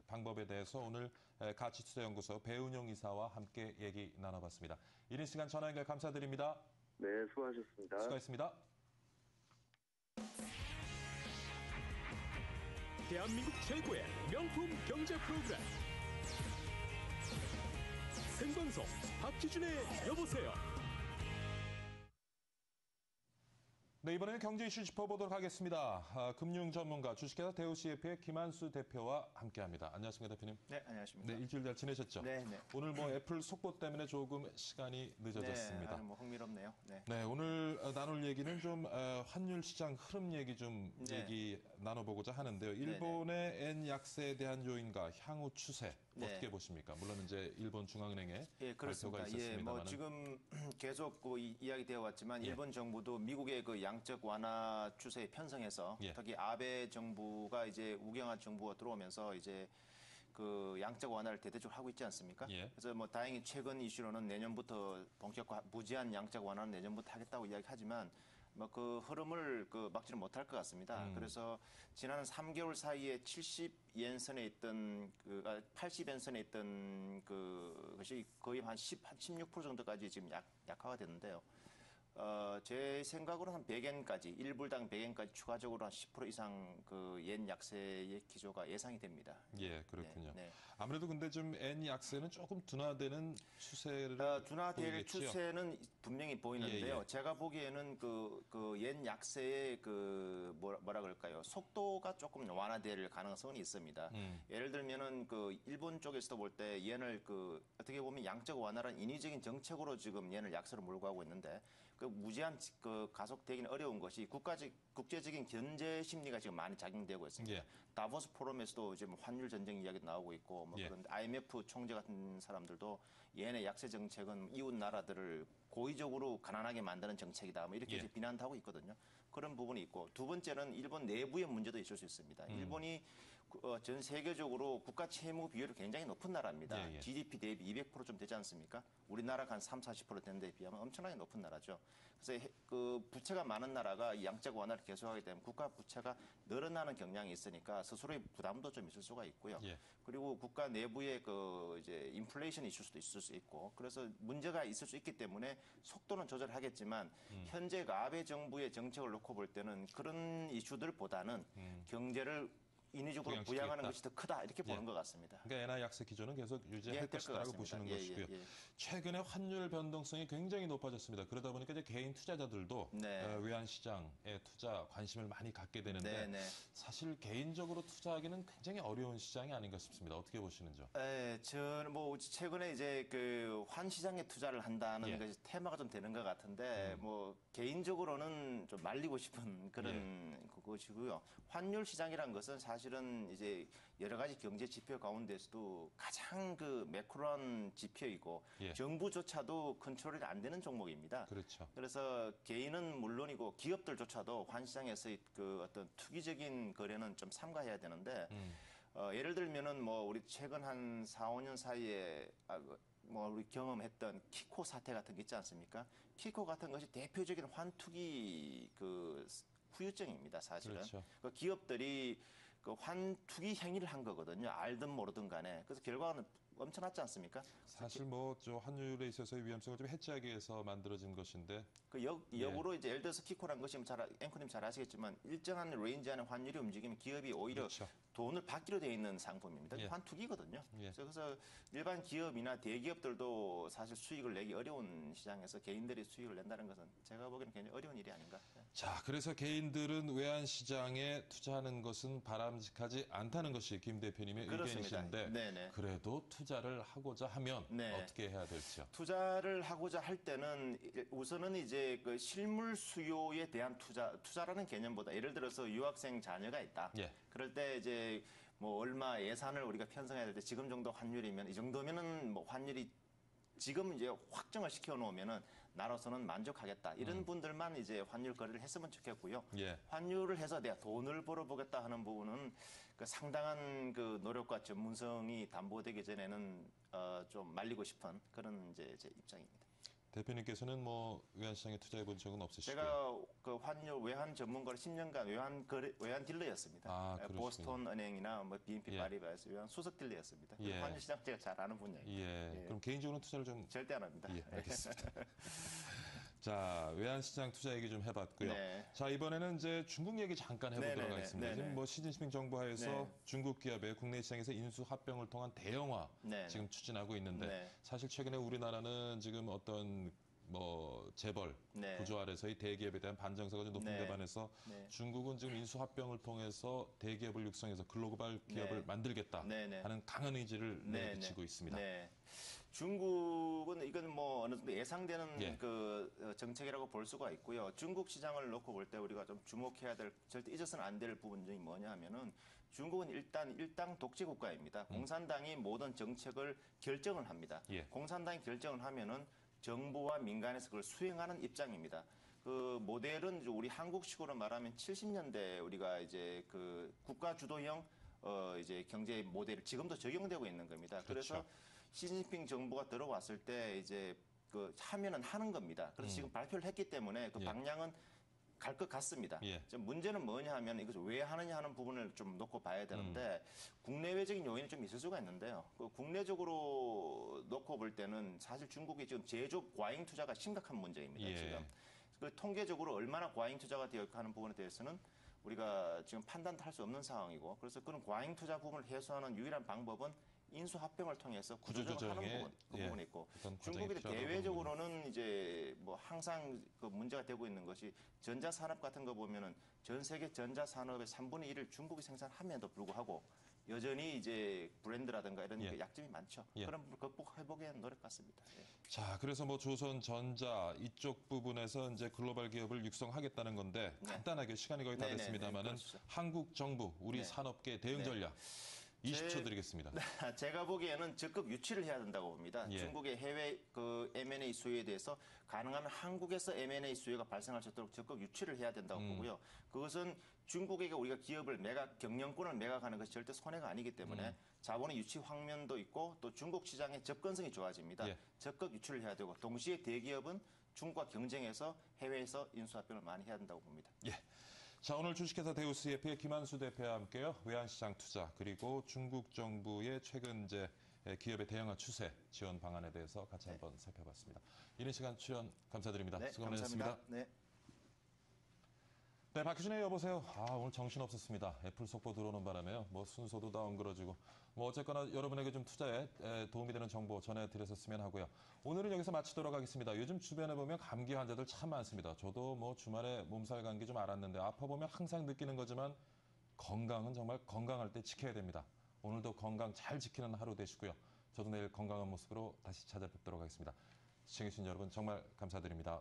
방법에 대해서 오늘 가치투자연구소 배은용 이사와 함께 얘기 나눠봤습니다. 이른 시간 전화 연결 감사드립니다. 네, 수고하셨습니다. 수고하셨습니다. 대한민국 최고의 명품 경제 프로그램 생방송 박기준의 여보세요. 네, 이번에는 경제 이슈 짚어보도록 하겠습니다. 금융 전문가 주식회사 대우CF의 김한수 대표와 함께합니다. 안녕하십니까, 대표님? 네, 안녕하십니까. 네, 일주일 잘 지내셨죠? 네. 오늘 애플 속보 때문에 조금 시간이 늦어졌습니다. 네, 흥미롭네요. 네, 오늘 나눌 얘기는 좀 환율 시장 흐름 얘기 좀 얘기 나눠보고자 하는데요. 일본의 엔 약세에 대한 요인과 향후 추세 어떻게 보십니까? 물론 이제 일본 중앙은행의 발표가 있었습니다만. 지금 계속 이야기 되어 왔지만 일본 정부도 미국의 그 양적 완화 추세에 편성해서 특히 아베 정부가 이제 우경화 정부가 들어오면서 이제 그 양적 완화를 대대적으로 하고 있지 않습니까? 그래서 다행히 최근 이슈로는 내년부터 본격화 무제한 양적 완화는 내년부터 하겠다고 이야기하지만 그 흐름을 막지는 못할 것 같습니다. 그래서 지난 3개월 사이에 70yen 선에 있던 80yen 선에 있던 그것이 거의 한 16% 정도까지 지금 약화가 됐는데요. 제 생각으로 한 100엔까지 1불당 100엔까지 추가적으로 한 10% 이상 yen 약세의 기조가 예상이 됩니다. 예, 그렇군요. 아무래도 근데 좀 엔 약세는 조금 둔화되는 추세를 둔화될 추세는 분명히 보이는데요. 제가 보기에는 yen 약세의 뭐라 그럴까요? 속도가 조금 완화될 가능성이 있습니다. 예를 들면은 일본 쪽에서도 볼 때 yen을 어떻게 보면 양적 완화란 인위적인 정책으로 지금 yen을 약세로 몰고 가고 있는데 무제한 가속되기는 어려운 것이 국제적인 견제 심리가 지금 많이 작용되고 있습니다. 다보스 포럼에서도 지금 환율 전쟁 이야기도 나오고 있고 그런데 IMF 총재 같은 사람들도 얘네 약세 정책은 이웃 나라들을 고의적으로 가난하게 만드는 정책이다. 이렇게 이제 비난도 하고 있거든요. 그런 부분이 있고 두 번째는 일본 내부의 문제도 있을 수 있습니다. 일본이 전 세계적으로 국가 채무 비율이 굉장히 높은 나라입니다. GDP 대비 200% 되지 않습니까? 우리나라가 한 30-40% 되는 데 비하면 엄청나게 높은 나라죠. 그래서 부채가 많은 나라가 양적 완화를 계속하게 되면 국가 부채가 늘어나는 경향이 있으니까 스스로의 부담도 좀 있을 수가 있고요. 그리고 국가 내부의 이제 인플레이션 이슈도 있을 수 있고 그래서 문제가 있을 수 있기 때문에 속도는 조절하겠지만 현재 아베 정부의 정책을 놓고 볼 때는 그런 이슈들보다는 경제를 인위적으로 부양하는 것이 더 크다 이렇게 보는 것 같습니다. 그러니까 엔화 약세 기조는 계속 유지할 것이라고 보시는 것이고요. 최근에 환율 변동성이 굉장히 높아졌습니다. 그러다 보니까 이제 개인 투자자들도 외환 시장에 투자 관심을 많이 갖게 되는데 사실 개인적으로 투자하기는 굉장히 어려운 시장이 아닌가 싶습니다. 어떻게 보시는지요? 저는 뭐 최근에 이제 그 환 시장에 투자를 한다는 것이 테마가 좀 되는 것 같은데 뭐 개인적으로는 좀 말리고 싶은 그런 그것이고요. 환율 시장이란 것은 사실은 이제 여러 가지 경제 지표 가운데서도 가장 그 매크로한 지표이고 정부조차도 컨트롤이 안 되는 종목입니다. 그렇죠. 그래서 개인은 물론이고 기업들조차도 환 시장에서의 그 어떤 투기적인 거래는 좀 삼가해야 되는데 예를 들면은 뭐 우리 최근 한 4, 5년 사이에 뭐 우리 경험했던 키코 사태 같은 게 있지 않습니까? 키코 같은 것이 대표적인 환투기 그 후유증입니다, 사실은. 그렇죠. 그 기업들이 그 환투기 행위를 한 거거든요. 알든 모르든 간에. 그래서 결과는 엄청났지 않습니까? 사실 뭐 저 환율에 있어서의 위험성을 좀 해치하기 위해서 만들어진 것인데 그 역으로 이제 예를 들어서 키코란 것이 앵커님 잘 아시겠지만 일정한 레인지 안에 환율이 움직이면 기업이 오히려 돈을 받기로 되어 있는 상품입니다. 환투기거든요. 그래서 일반 기업이나 대기업들도 사실 수익을 내기 어려운 시장에서 개인들이 수익을 낸다는 것은 제가 보기에는 굉장히 어려운 일이 아닌가. 자, 그래서 개인들은 외환 시장에 투자하는 것은 바람직하지 않다는 것이 김 대표님의 의견이신데 그래도 투자를 하고자 하면 어떻게 해야 될지요? 투자를 하고자 할 때는 우선은 이제 그 실물 수요에 대한 투자라는 개념보다 예를 들어서 유학생 자녀가 있다. 그럴 때 이제 뭐 얼마 예산을 우리가 편성해야 될 때 지금 정도 환율이면 이 정도면은 뭐 환율이 지금 이제 확정을 시켜 놓으면은 나로서는 만족하겠다. 이런 분들만 이제 환율 거래를 했으면 좋겠고요. 환율을 해서 내가 돈을 벌어보겠다 하는 부분은 그 상당한 그 노력과 전문성이 담보되기 전에는 좀 말리고 싶은 그런 이제 제 입장입니다. 대표님께서는 뭐 외환 시장에 투자해 본 적은 없으시고요? 제가 그 환율 외환 전문가로 10년간 외환 딜러였습니다. 보스턴 은행이나 뭐 BNP 파리바에서 외환 수석 딜러였습니다. 환율 시장 제가 잘 아는 분야입니다. 그럼 개인적으로 투자를 좀 절대 안 합니다. 알겠습니다. 자, 외환 시장 투자 얘기 좀 해봤고요. 자, 이번에는 이제 중국 얘기 잠깐 해보도록 하겠습니다. 지금 뭐 시진핑 정부 하에서 중국 기업의 국내 시장에서 인수 합병을 통한 대형화 지금 추진하고 있는데 사실 최근에 우리나라는 지금 어떤 뭐 재벌 구조 아래서의 대기업에 대한 반정서가 좀 높은 데 반해서 중국은 지금 인수 합병을 통해서 대기업을 육성해서 글로벌 기업을 만들겠다 하는 강한 의지를 내비치고 있습니다. 중국은 이건 뭐 어느 정도 예상되는 그 정책이라고 볼 수가 있고요. 중국 시장을 놓고 볼 때 우리가 좀 주목해야 될, 절대 잊어서는 안 될 부분이 뭐냐 하면은 중국은 일단 일당 독재 국가입니다. 공산당이 모든 정책을 결정을 합니다. 공산당이 결정을 하면은 정부와 민간에서 그걸 수행하는 입장입니다. 그 모델은 우리 한국식으로 말하면 70년대 우리가 이제 그 국가 주도형 이제 경제 모델이 지금도 적용되고 있는 겁니다. 그래서 시진핑 정부가 들어왔을 때 이제 그 하면은 하는 겁니다. 그래서 지금 발표를 했기 때문에 그 방향은 갈 것 같습니다. 문제는 뭐냐 하면 이것을 왜 하느냐 하는 부분을 좀 놓고 봐야 되는데 국내외적인 요인이 좀 있을 수가 있는데요. 그 국내적으로 놓고 볼 때는 사실 중국이 지금 제조업 과잉 투자가 심각한 문제입니다. 지금 그 통계적으로 얼마나 과잉 투자가 되어 하는 부분에 대해서는 우리가 지금 판단도 할 수 없는 상황이고 그래서 그런 과잉 투자 부분을 해소하는 유일한 방법은 인수 합병을 통해서 구조조정을 하는 부분, 그 부분이 있고 중국이 대외적으로는 이제 뭐 항상 그 문제가 되고 있는 것이 전자산업 같은 거 보면은 전 세계 전자산업의 3분의 1을 중국이 생산함에도 불구하고 여전히 이제 브랜드라든가 이런 약점이 많죠. 그런 부분을 극복해보기에는 노력 같습니다. 자, 그래서 뭐 조선전자 이쪽 부분에서 이제 글로벌 기업을 육성하겠다는 건데 간단하게 시간이 거의 다 됐습니다만은 한국 정부, 우리 산업계 대응 전략 20초 드리겠습니다. 제가 보기에는 적극 유치를 해야 된다고 봅니다. 중국의 해외 그 M&A 수요에 대해서 가능하면 한국에서 M&A 수요가 발생할 수 있도록 적극 유치를 해야 된다고 보고요. 그것은 중국에게 우리가 기업을 경영권을 매각하는 것이 절대 손해가 아니기 때문에 자본의 유치 확면도 있고 또 중국 시장의 접근성이 좋아집니다. 적극 유치를 해야 되고 동시에 대기업은 중국과 경쟁해서 해외에서 인수합병을 많이 해야 된다고 봅니다. 자, 오늘 주식회사 데우스예프의 김한수 대표와 함께요. 외환시장 투자 그리고 중국 정부의 최근 이제 기업의 대형화 추세 지원 방안에 대해서 같이 한번 살펴봤습니다. 이른 시간 출연 감사드립니다. 수고 많으셨습니다. 감사합니다. 네, 박효진의 여보세요. 오늘 정신없었습니다. 애플 속보 들어오는 바람에요. 순서도 다 엉그러지고. 어쨌거나 여러분에게 좀 투자에 도움이 되는 정보 전해드렸었으면 하고요. 오늘은 여기서 마치도록 하겠습니다. 요즘 주변에 보면 감기 환자들 참 많습니다. 저도 주말에 몸살 감기 좀 앓았는데 아파보면 항상 느끼는 거지만 건강은 정말 건강할 때 지켜야 됩니다. 오늘도 건강 잘 지키는 하루 되시고요. 저도 내일 건강한 모습으로 다시 찾아뵙도록 하겠습니다. 시청해주신 여러분 정말 감사드립니다.